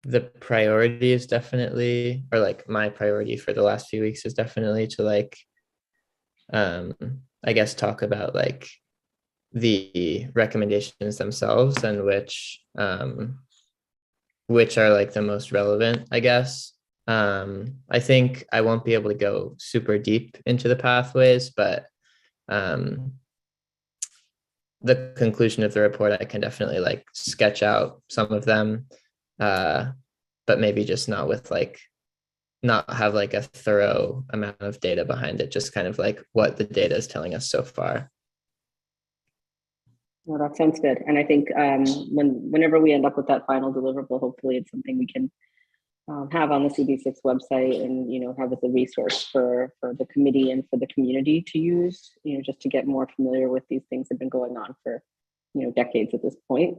the priority is definitely, or like my priority for the last few weeks is definitely to like, I guess, talk about like the recommendations themselves and which are like the most relevant, I guess. I think I won't be able to go super deep into the pathways, but the conclusion of the report, I can definitely like sketch out some of them, but maybe just not have like a thorough amount of data behind it, just kind of like what the data is telling us so far. Well, that sounds good. And I think whenever we end up with that final deliverable, hopefully it's something we can have on the CB6 website and, have as a resource for the committee and for the community to use, just to get more familiar with these things that have been going on for, decades at this point,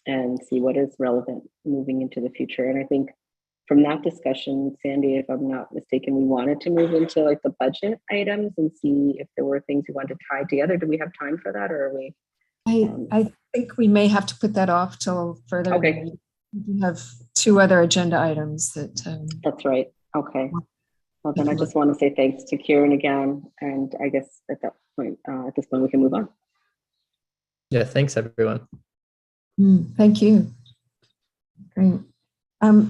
and see what is relevant moving into the future. And I think from that discussion, Sandy, if I'm not mistaken, we wanted to move into like the budget items and see if there were things we wanted to tie together. Do we have time for that, or are we? I think we may have to put that off till further. Okay. We have two other agenda items that. That's right. Okay. Well, then I just want to say thanks to Kieran again. And I guess at this point, we can move on. Yeah, thanks everyone. Thank you. Great.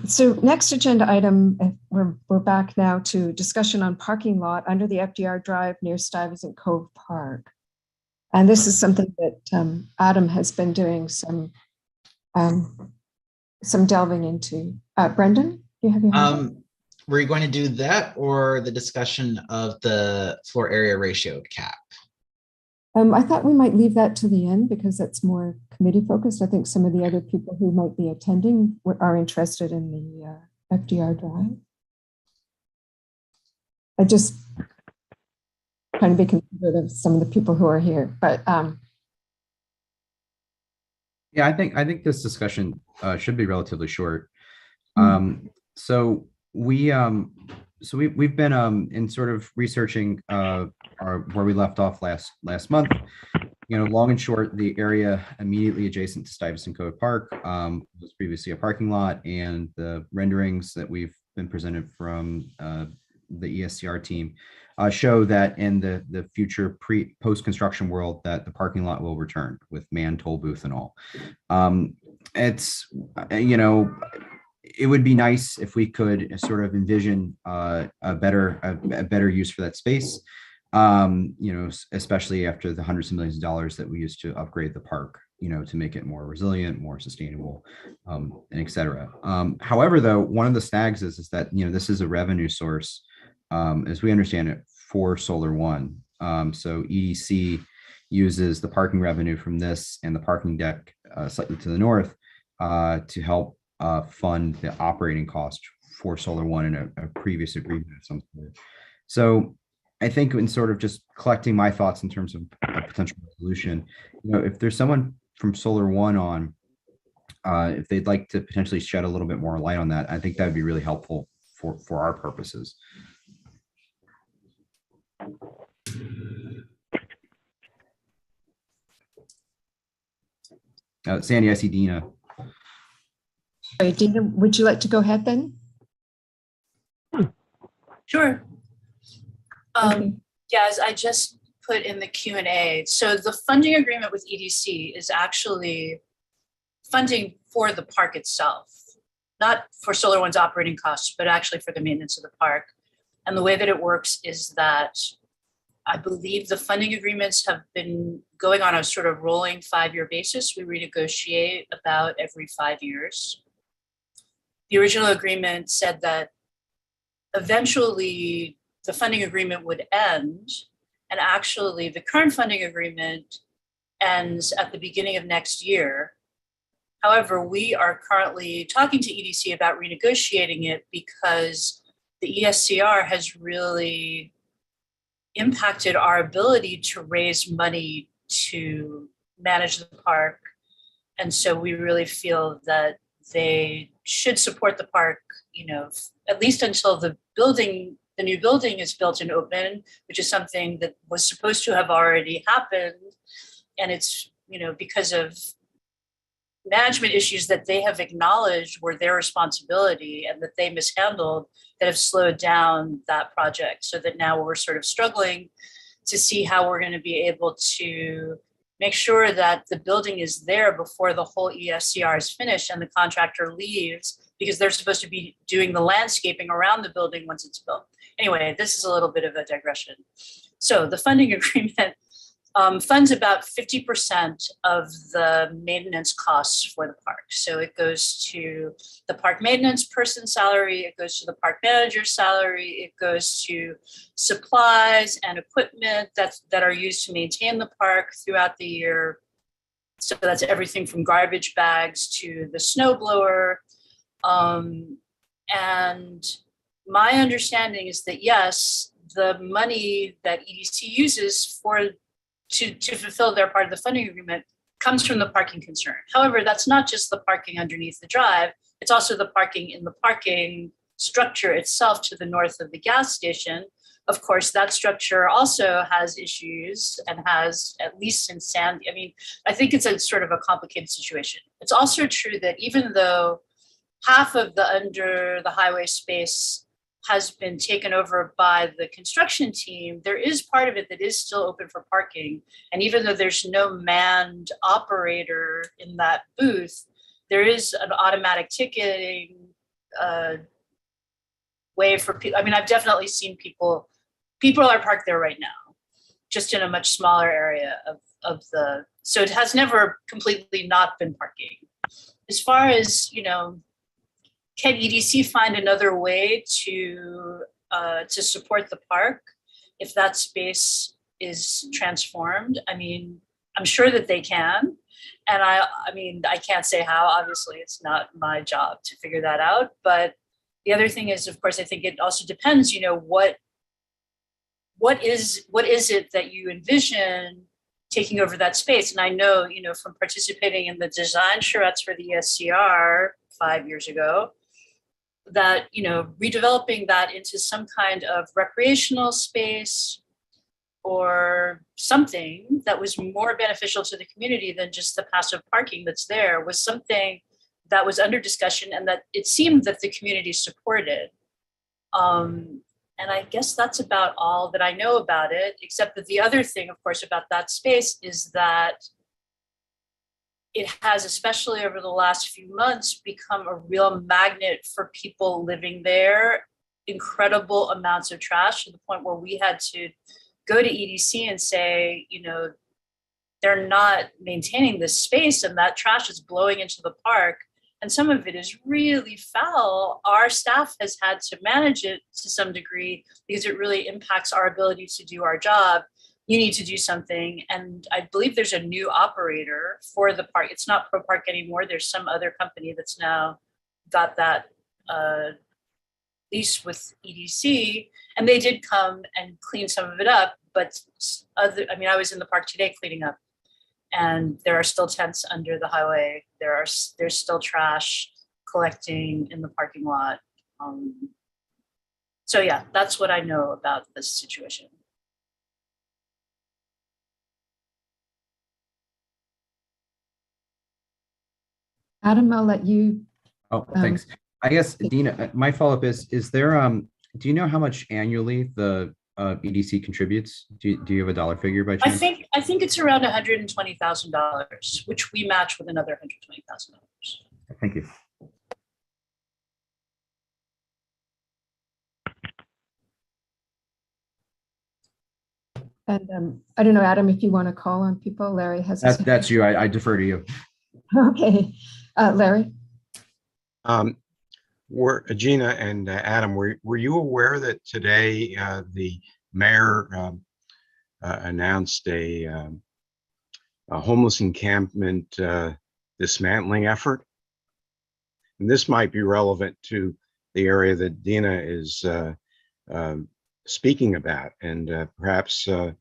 So next agenda item, we're back now to discussion on parking lot under the FDR Drive near Stuyvesant Cove Park. And this is something that Adam has been doing some delving into. Brendan, do you have your hand up? Were you going to do that or the discussion of the floor area ratio cap? I thought we might leave that to the end because that's more committee focused. I think some of the other people who might be attending are interested in the FDR Drive. I just trying to be considerate of some of the people who are here, but Yeah, I think this discussion should be relatively short. So we've been in sort of researching where we left off last month. You know, long and short, the area immediately adjacent to Stuyvesant Cove Park was previously a parking lot, and the renderings that we've been presented from the ESCR team show that in the future post-construction world that the parking lot will return with manned toll booth and all. It's, you know, it would be nice if we could sort of envision a better use for that space, you know, especially after the hundreds of millions of dollars that we used to upgrade the park, you know, to make it more resilient, more sustainable, and et cetera. However, though, one of the snags is that, you know, this is a revenue source, as we understand it, for Solar One. So EDC uses the parking revenue from this and the parking deck slightly to the north to help fund the operating cost for Solar One in a previous agreement of some sort. So I think in sort of just collecting my thoughts in terms of a potential resolution, you know, if there's someone from Solar One on, if they'd like to potentially shed a little bit more light on that, I think that would be really helpful for our purposes. Sandy, I see Dina. Sorry, Dina, would you like to go ahead then? Sure. Yeah, as I just put in the Q&A, so the funding agreement with EDC is actually funding for the park itself, not for Solar One's operating costs, but actually for the maintenance of the park. And the way that it works is that I believe the funding agreements have been going on a sort of rolling 5-year basis. We renegotiate about every 5 years. The original agreement said that eventually the funding agreement would end, and actually the current funding agreement ends at the beginning of next year. However, we are currently talking to EDC about renegotiating it because the ESCR has really impacted our ability to raise money to manage the park. And so we really feel that they should support the park, you know, at least until the new building is built and open, which is something that was supposed to have already happened. And it's, you know, because of management issues that they have acknowledged were their responsibility and that they mishandled that have slowed down that project, so that now we're sort of struggling to see how we're going to be able to make sure that the building is there before the whole ESCR is finished and the contractor leaves, because they're supposed to be doing the landscaping around the building once it's built. Anyway, this is a little bit of a digression. So the funding agreement funds about 50% of the maintenance costs for the park. So it goes to the park maintenance person's salary, it goes to the park manager's salary, it goes to supplies and equipment that are used to maintain the park throughout the year. So that's everything from garbage bags to the snow blower. And my understanding is that, yes, the money that EDC uses to fulfill their part of the funding agreement comes from the parking concern. However, that's not just the parking underneath the drive, it's also the parking in the parking structure itself to the north of the gas station. Of course, that structure also has issues and has, at least in Sandy, I mean, I think it's a sort of a complicated situation. It's also true that even though half of the under the highway space has been taken over by the construction team, there is part of it that is still open for parking. And even though there's no manned operator in that booth, there is an automatic ticketing way for people. I mean, I've definitely seen people are parked there right now, just in a much smaller area of the, so it has never completely not been parking. As far as, can EDC find another way to support the park if that space is transformed? I mean, I'm sure that they can. And I mean, I can't say how, obviously it's not my job to figure that out. But the other thing is, of course, I think it also depends, what is it that you envision taking over that space? And I know, from participating in the design charrettes for the ESCR 5 years ago, that, redeveloping that into some kind of recreational space or something that was more beneficial to the community than just the passive parking that's there was something that was under discussion and that it seemed that the community supported. And I guess that's about all that I know about it, except that the other thing, of course, about that space is that it has, especially over the last few months, become a real magnet for people living there. Incredible amounts of trash, to the point where we had to go to EDC and say, they're not maintaining this space and that trash is blowing into the park. And some of it is really foul. Our staff has had to manage it to some degree because it really impacts our ability to do our job. You need to do something. And I believe there's a new operator for the park. It's not Pro Park anymore. There's some other company that's now got that lease with EDC. And they did come and clean some of it up. But I was in the park today cleaning up. And there are still tents under the highway. There's still trash collecting in the parking lot. So yeah, that's what I know about this situation. Adam, I'll let you. Oh, thanks. I guess, Dina, my follow-up is there, do you know how much annually the EDC contributes? Do you have a dollar figure by chance? I think it's around $120,000, which we match with another $120,000. Thank you. And I don't know, Adam, if you want to call on people. Larry has. That's you. I defer to you. Okay, Larry. Gina and Adam, were you aware that today the mayor announced a homeless encampment dismantling effort? And this might be relevant to the area that Dina is speaking about, and perhaps a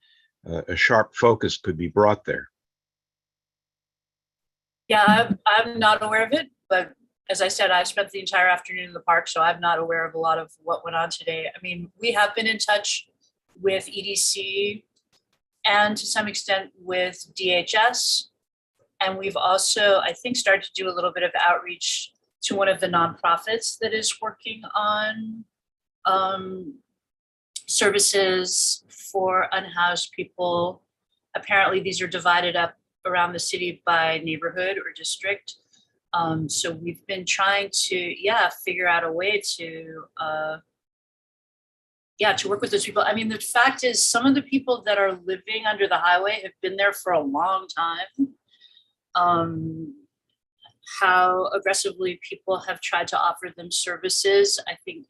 sharp focus could be brought there. Yeah, I'm not aware of it, but as I said, I spent the entire afternoon in the park, so I'm not aware of a lot of what went on today. I mean, we have been in touch with EDC and to some extent with DHS. And we've also, I think, started to do a little bit of outreach to one of the nonprofits that is working on services for unhoused people. Apparently, these are divided up around the city by neighborhood or district. So we've been trying to, figure out a way to, to work with those people. I mean, the fact is, some of the people that are living under the highway have been there for a long time. How aggressively people have tried to offer them services. I think,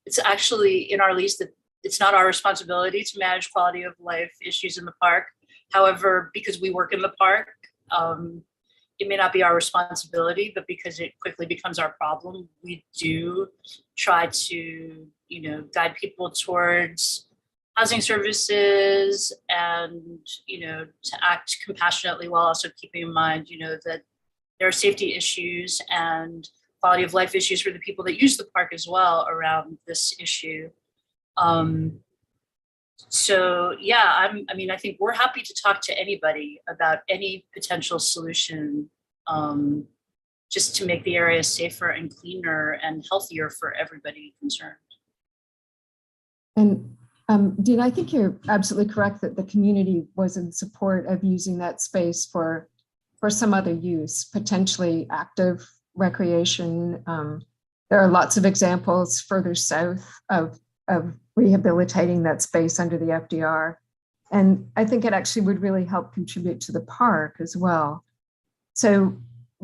it's actually in our lease that it's not our responsibility to manage quality of life issues in the park. However, because we work in the park, it may not be our responsibility, but because it quickly becomes our problem, we do try to, guide people towards housing services and, to act compassionately while also keeping in mind, that there are safety issues and quality of life issues for the people that use the park as well around this issue. So yeah, I think we're happy to talk to anybody about any potential solution, just to make the area safer and cleaner and healthier for everybody concerned. And Dean, I think you're absolutely correct that the community was in support of using that space for some other use, potentially active recreation. There are lots of examples further south of rehabilitating that space under the FDR. And I think it actually would really help contribute to the park as well. So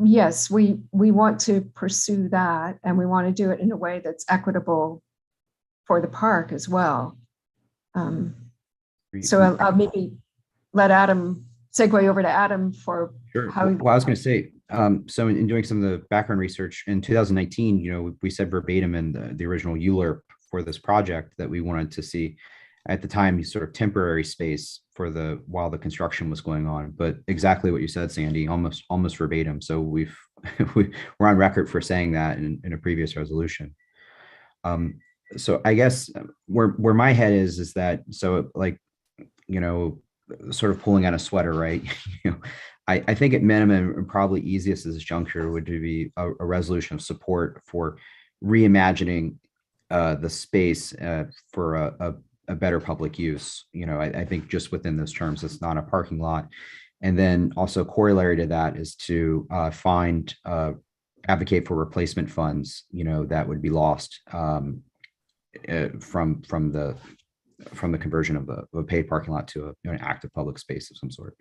yes, we want to pursue that, and we want to do it in a way that's equitable for the park as well. So I'll maybe let Adam segue over to Adam for Sure. how. Well, I was going to say, so in doing some of the background research in 2019, we said verbatim in the original ULURP for this project that we wanted to see at the time sort of temporary space for while the construction was going on. But exactly what you said, Sandy, almost verbatim. So we're on record for saying that in a previous resolution. So I guess where my head is that, so like, sort of pulling on a sweater, right? I think at minimum, and probably easiest at this juncture would be a resolution of support for reimagining the space for a better public use. I think just within those terms, it's not a parking lot. And then also corollary to that is to advocate for replacement funds, that would be lost from the conversion of a paid parking lot to an active public space of some sort.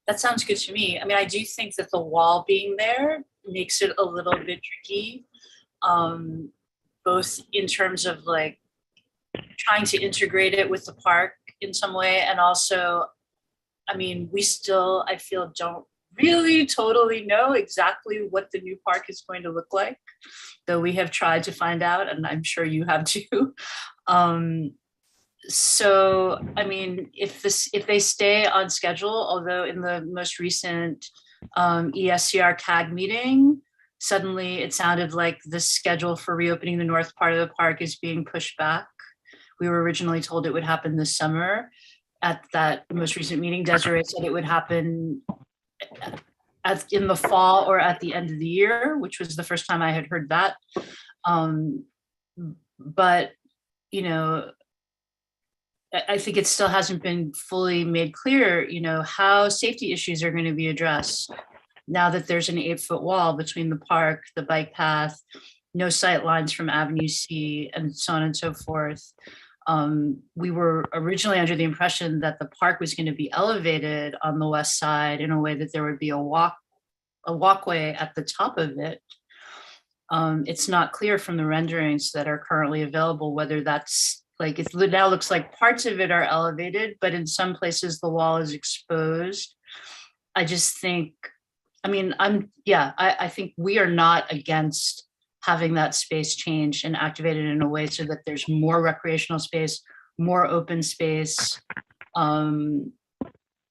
That sounds good to me. I mean, I do think that the wall being there makes it a little bit tricky, both in terms of like trying to integrate it with the park in some way. And also, I mean, we still, I feel, don't really totally know exactly what the new park is going to look like, though we have tried to find out, and I'm sure you have too. So, I mean, if they stay on schedule, although in the most recent ESCR CAG meeting, suddenly it sounded like the schedule for reopening the north part of the park is being pushed back. We were originally told it would happen this summer. At that most recent meeting, Desiree said it would happen in the fall or at the end of the year, which was the first time I had heard that. But, I think it still hasn't been fully made clear, how safety issues are going to be addressed now that there's an 8-foot wall between the park, the bike path, no sight lines from Avenue C, and so on and so forth. We were originally under the impression that the park was going to be elevated on the west side in a way that there would be a walkway at the top of it. It's not clear from the renderings that are currently available whether that's like, it now looks like parts of it are elevated, but in some places the wall is exposed. I just think, I think we are not against having that space changed and activated in a way so that there's more recreational space, more open space, more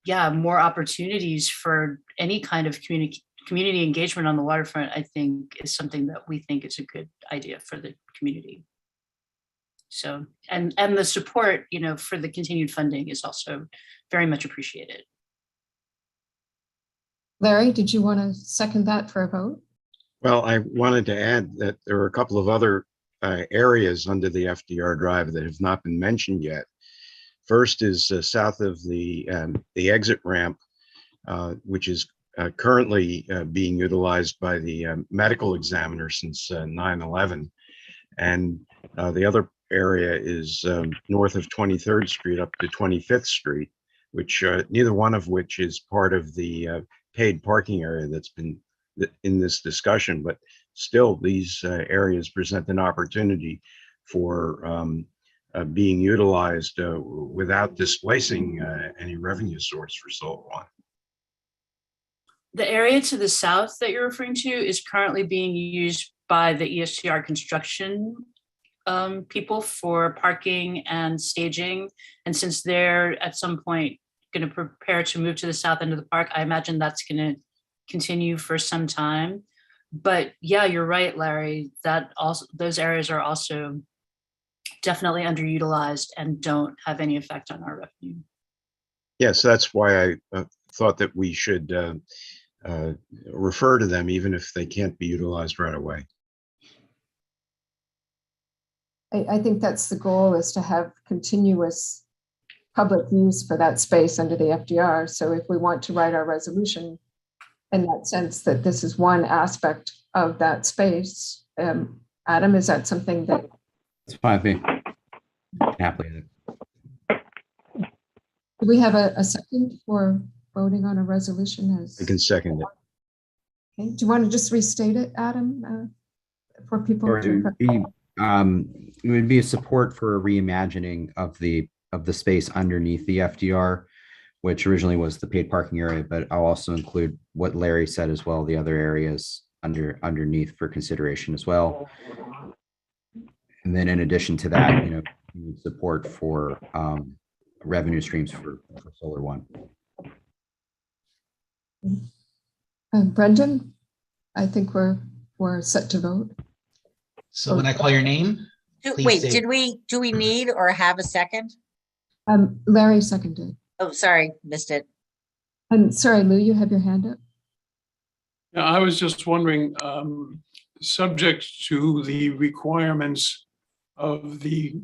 opportunities for any kind of community engagement on the waterfront, I think is something that we think is a good idea for the community. So, and the support, for the continued funding is also very much appreciated. Larry, did you want to second that for a vote? Well, I wanted to add that there are a couple of other areas under the FDR Drive that have not been mentioned yet. First is south of the exit ramp, which is currently being utilized by the medical examiner since 9/11. And the other area is north of 23rd Street up to 25th Street, which neither one of which is part of the paid parking area that's been in this discussion, but still these areas present an opportunity for being utilized without displacing any revenue source for Salt One. The area to the south that you're referring to is currently being used by the ESCR construction people for parking and staging. And since they're at some point going to prepare to move to the south end of the park, I imagine that's going to continue for some time. But yeah, you're right, Larry, that also those areas are also definitely underutilized and don't have any effect on our revenue. Yes, that's why I thought that we should refer to them even if they can't be utilized right away. I think that's the goal, is to have continuous public use for that space under the FDR. So if we want to write our resolution in that sense, that this is one aspect of that space, Adam, is that something that? It's fine with me. Happily. Do we have a second for voting on a resolution as? I can second it. Okay. Do you want to just restate it, Adam, for people? Or it would be a support for a reimagining of the space underneath the FDR, which originally was the paid parking area, but I'll also include what Larry said as well, the other areas underneath for consideration as well. And then in addition to that, you know, support for revenue streams for Solar One. Brendan, I think we're set to vote. So when I call your name, please Wait, say- do we need or have a second? Larry seconded. Oh, sorry, missed it. And sorry, Lou, you have your hand up. Now, I was just wondering, subject to the requirements of the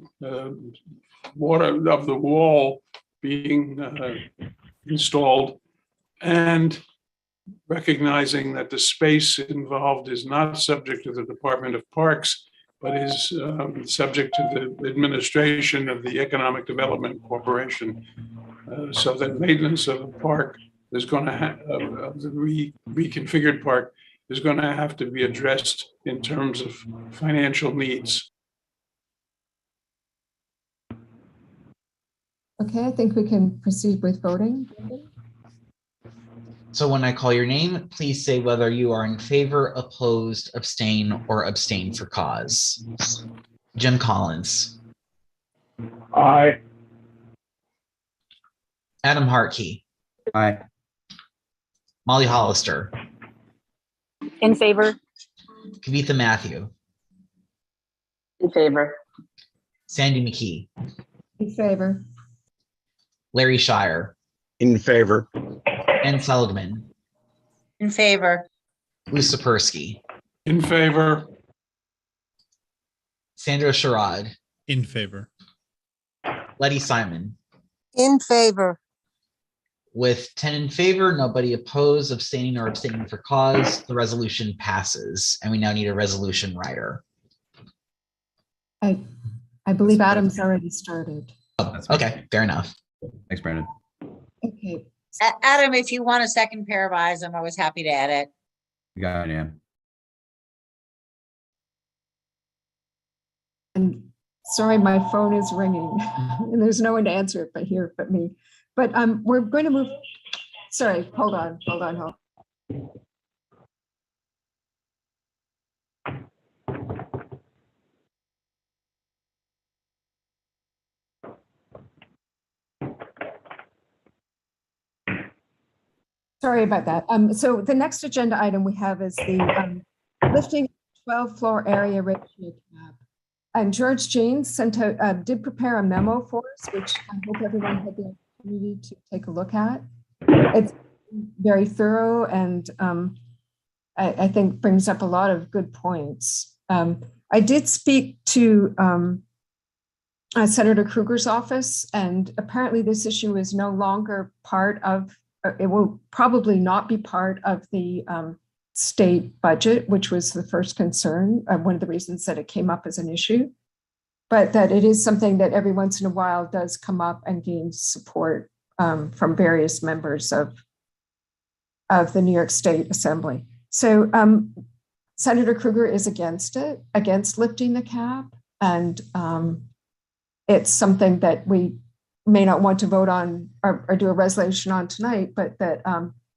wall being installed, and recognizing that the space involved is not subject to the Department of Parks, but is subject to the administration of the Economic Development Corporation, so that maintenance of the park is going to have, of the reconfigured park is going to have to be addressed in terms of financial needs. Okay, I think we can proceed with voting. So when I call your name, please say whether you are in favor, opposed, abstain, or abstain for cause. Jim Collins. Aye. Adam Hartkey. Aye. Molly Hollister. In favor. Kavitha Matthew. In favor. Sandy McKee. In favor. Larry Shire. In favor. Ann Seligman. In favor. Lou Sapersky. In favor. Sandra Sherrod. In favor. Letty Simon. In favor. With 10 in favor, nobody opposed, abstaining, or abstaining for cause, the resolution passes. And we now need a resolution writer. I believe Adam's already started. Oh, okay, fair enough. Thanks, Brandon. Okay. Adam, if you want a second pair of eyes, I'm always happy to edit. You got it, Ann. And sorry, my phone is ringing and there's no one to answer it but me. But we're going to move. Sorry, hold on. Sorry about that. So the next agenda item we have is the lifting 12 floor area ratio cap. And George Janes did prepare a memo for us, which I hope everyone had the opportunity to take a look at. It's very thorough and I think brings up a lot of good points. I did speak to Senator Kruger's office, and apparently this issue is no longer part of, it will probably not be part of the state budget, which was the first concern, one of the reasons that it came up as an issue, but that it is something that every once in a while does come up and gains support from various members of the New York State Assembly. So Senator Kruger is against it, against lifting the cap, and it's something that we may not want to vote on or do a resolution on tonight, but that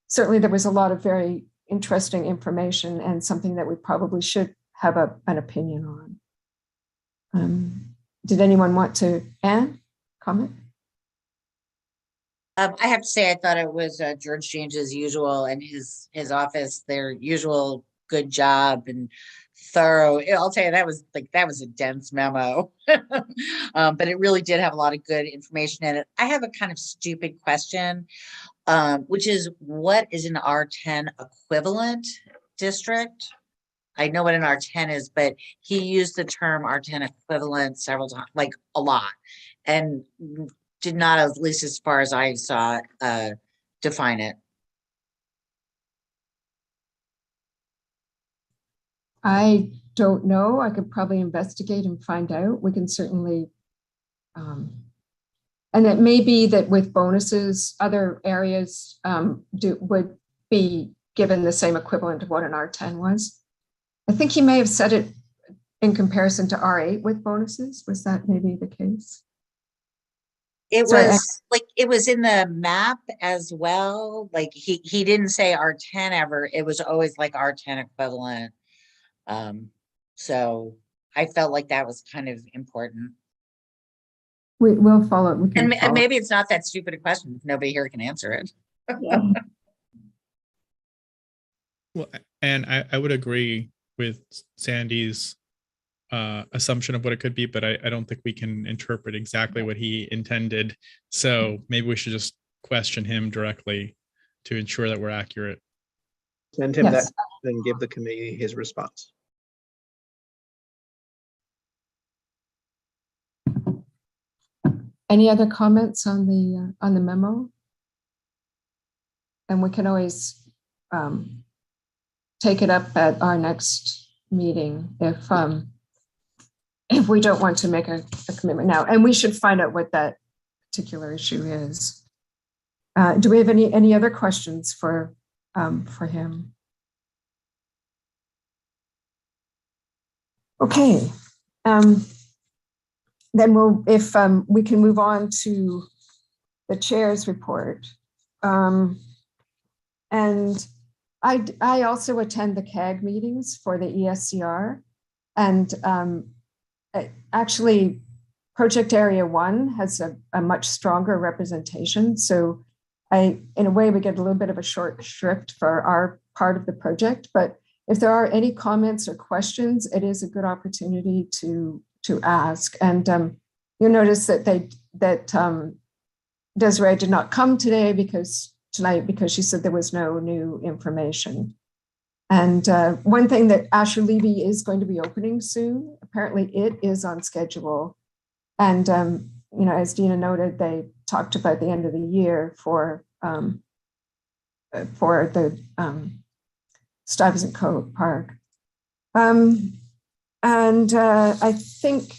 certainly there was a lot of very interesting information and something that we probably should have an opinion on. Did anyone want to comment? I have to say, I thought it was George James's usual and his office, their usual good job and thorough. I'll tell you, that was a dense memo, but it really did have a lot of good information in it. I have a kind of stupid question, which is, what is an R10 equivalent district? I know what an R10 is, but he used the term R10 equivalent several times, like a lot, and did not, at least as far as I saw, define it. I don't know. I could probably investigate and find out. We can certainly, and it may be that with bonuses, other areas would be given the same equivalent of what an R10 was. I think he may have said it in comparison to R8 with bonuses. Was that maybe the case? It Sorry, was like, it was in the map as well. Like he didn't say R10 ever. It was always like R10 equivalent. So I felt like that was kind of important. We'll follow. We can And maybe it's not that stupid a question if nobody here can answer it. Yeah. Well, and I would agree with Sandy's assumption of what it could be, but I don't think we can interpret exactly what he intended. So maybe we should just question him directly to ensure that we're accurate. Send him Yes. that and give the committee his response. Any other comments on the memo? And we can always take it up at our next meeting if we don't want to make a commitment now. And we should find out what that particular issue is. Do we have any other questions for him? Okay. Then if we can move on to the chair's report. And I also attend the CAG meetings for the ESCR, and actually Project Area 1 has a much stronger representation. So in a way, we get a little bit of a short shrift for our part of the project, but if there are any comments or questions, it is a good opportunity to ask. And you'll notice that Desiree did not come tonight because she said there was no new information. And one thing that Asher Levy is going to be opening soon, apparently it is on schedule. And as Dina noted, they talked about the end of the year for the Stuyvesant Cove Park. And I think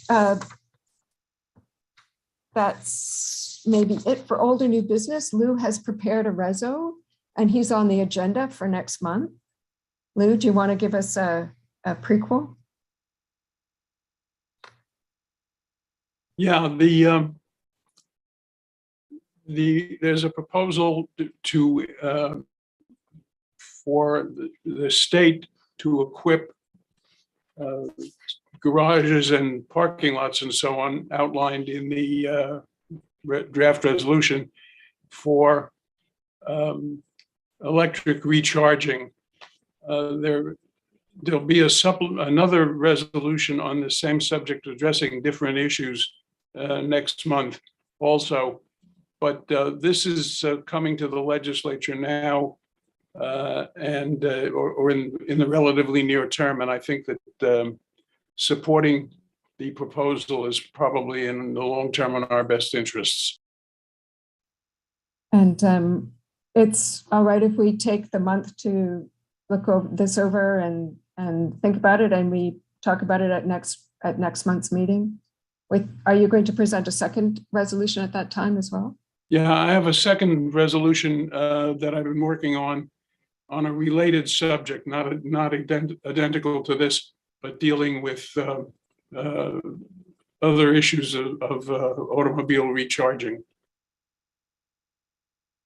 that's maybe it for old and new business. Lou has prepared a reso, and he's on the agenda for next month. Lou, do you want to give us a prequel? Yeah, there's a proposal for the state to equip garages and parking lots and so on outlined in the draft resolution for electric recharging. There'll be another resolution on the same subject addressing different issues next month also. But this is coming to the legislature now and or in the relatively near term. And I think that supporting the proposal is probably in the long term in our best interests. And it's all right if we take the month to look this over and think about it, and we talk about it at next month's meeting. Are you going to present a second resolution at that time as well? Yeah, I have a second resolution that I've been working on a related subject, not identical to this, but dealing with other issues of automobile recharging.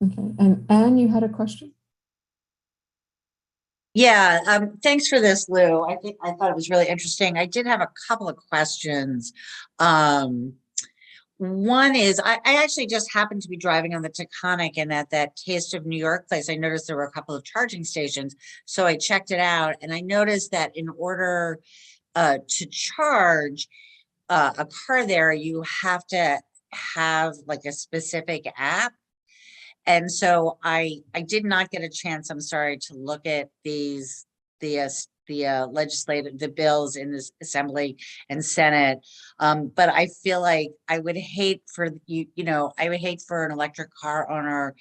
Okay, and Anne, you had a question? Yeah, thanks for this, Lou. I thought it was really interesting. I did have a couple of questions. One is, I actually just happened to be driving on the Taconic, and at that Taste of New York place, I noticed there were a couple of charging stations. So I checked it out, and I noticed that in order to charge a car there, you have to have like a specific app. And so I did not get a chance, I'm sorry, to look at the the bills in this Assembly and Senate. But I feel like I would hate for I would hate for an electric car owner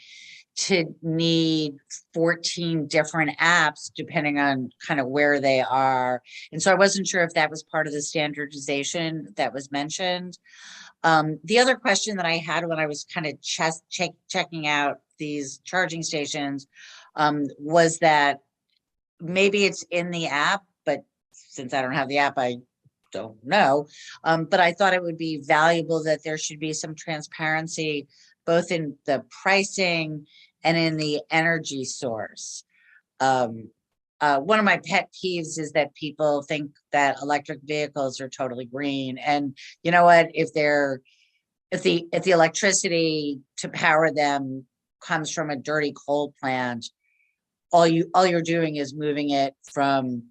to need 14 different apps depending on kind of where they are. And so I wasn't sure if that was part of the standardization that was mentioned. The other question that I had when I was kind of checking out these charging stations was that maybe it's in the app, but since I don't have the app, I don't know. But I thought it would be valuable that there should be some transparency, both in the pricing and in the energy source. One of my pet peeves is that people think that electric vehicles are totally green. And you know what? If the electricity to power them comes from a dirty coal plant, all you're doing is moving it from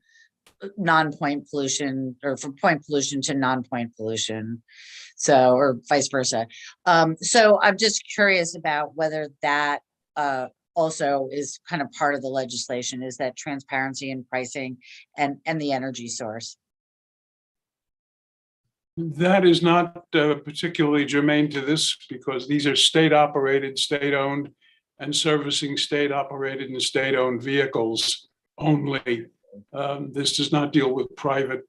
non-point pollution or from point pollution to non-point pollution. So, or vice versa. So I'm just curious about whether that also is kind of part of the legislation, is that transparency in pricing and the energy source. That is not particularly germane to this because these are state operated, state owned, and servicing state operated and state owned vehicles only. This does not deal with private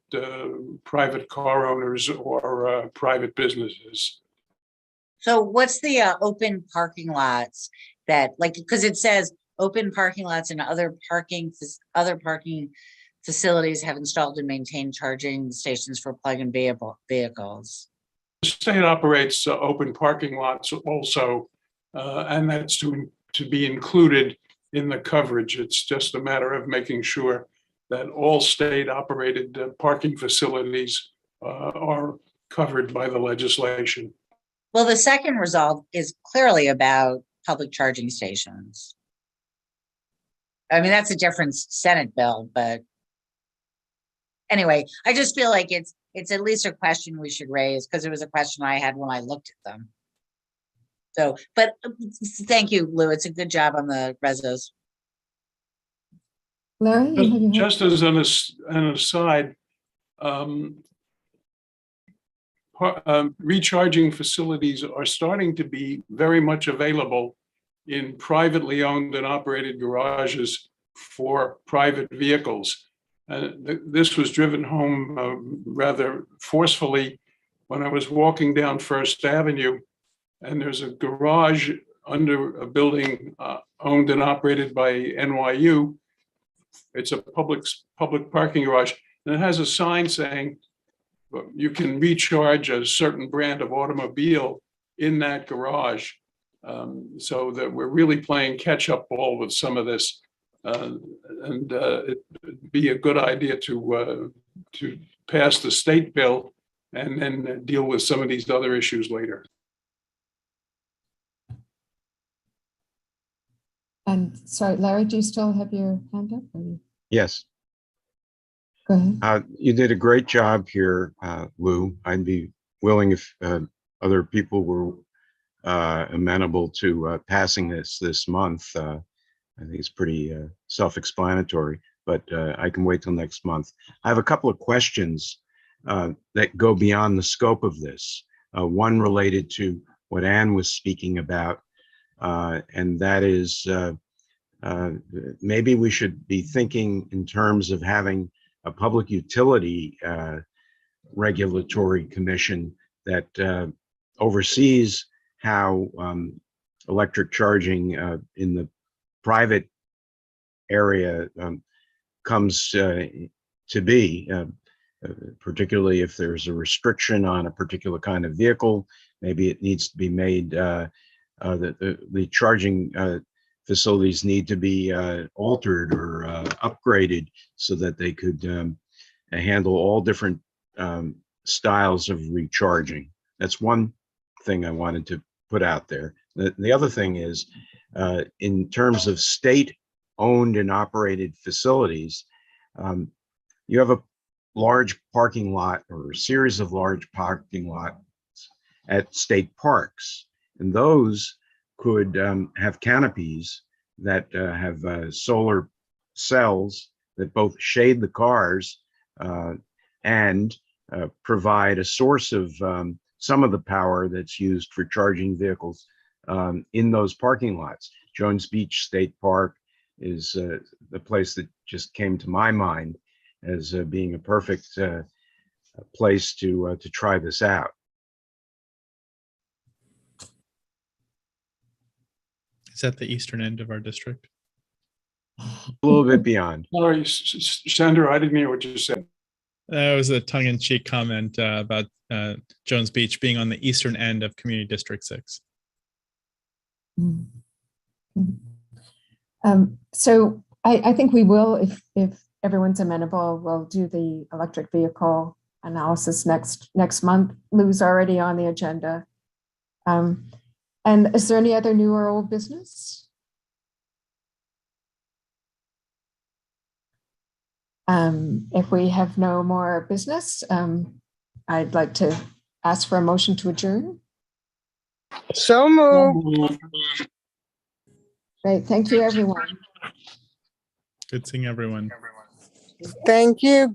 car owners or private businesses. So what's the open parking lots that, like, because it says open parking lots and other parking facilities have installed and maintained charging stations for plug-in vehicles. The state operates open parking lots also, and that's to be included in the coverage. It's just a matter of making sure that all state operated parking facilities are covered by the legislation. Well, the second resolve is clearly about public charging stations. I mean, that's a different Senate bill, but anyway, I just feel like it's at least a question we should raise because it was a question I had when I looked at them. So, but thank you, Lou. It's a good job on the resos. Larry, just as an aside, recharging facilities are starting to be very much available in privately owned and operated garages for private vehicles. This was driven home rather forcefully when I was walking down First Avenue, and there's a garage under a building owned and operated by NYU. It's a public parking garage, and it has a sign saying you can recharge a certain brand of automobile in that garage. So that we're really playing catch-up ball with some of this, and it'd be a good idea to pass the state bill and then deal with some of these other issues later. And sorry, Larry, do you still have your hand up? Yes. Go ahead. You did a great job here, Lou. I'd be willing if other people were amenable to passing this month. I think it's pretty self-explanatory, but I can wait till next month. I have a couple of questions that go beyond the scope of this. One related to what Anne was speaking about, and that is maybe we should be thinking in terms of having a public utility regulatory commission that oversees how electric charging in the private area comes to be, particularly if there's a restriction on a particular kind of vehicle. Maybe it needs to be made, the charging facilities need to be altered or upgraded so that they could handle all different styles of recharging. That's one thing I wanted to put out there. The other thing is, in terms of state-owned and operated facilities, you have a large parking lot or a series of large parking lots at state parks, and those could have canopies that have solar cells that both shade the cars and provide a source of some of the power that's used for charging vehicles in those parking lots. Jones Beach State Park is the place that just came to my mind as being a perfect place to try this out. Is at the eastern end of our district. A little bit beyond. Sorry, Sandra, I didn't hear what you said. That was a tongue-in-cheek comment about Jones Beach being on the eastern end of Community District 6. So I think we will, if everyone's amenable, we'll do the electric vehicle analysis next month. Lou's already on the agenda. And is there any other new or old business? If we have no more business, I'd like to ask for a motion to adjourn. So moved. Great, thank you, everyone. Good seeing everyone. Thank you.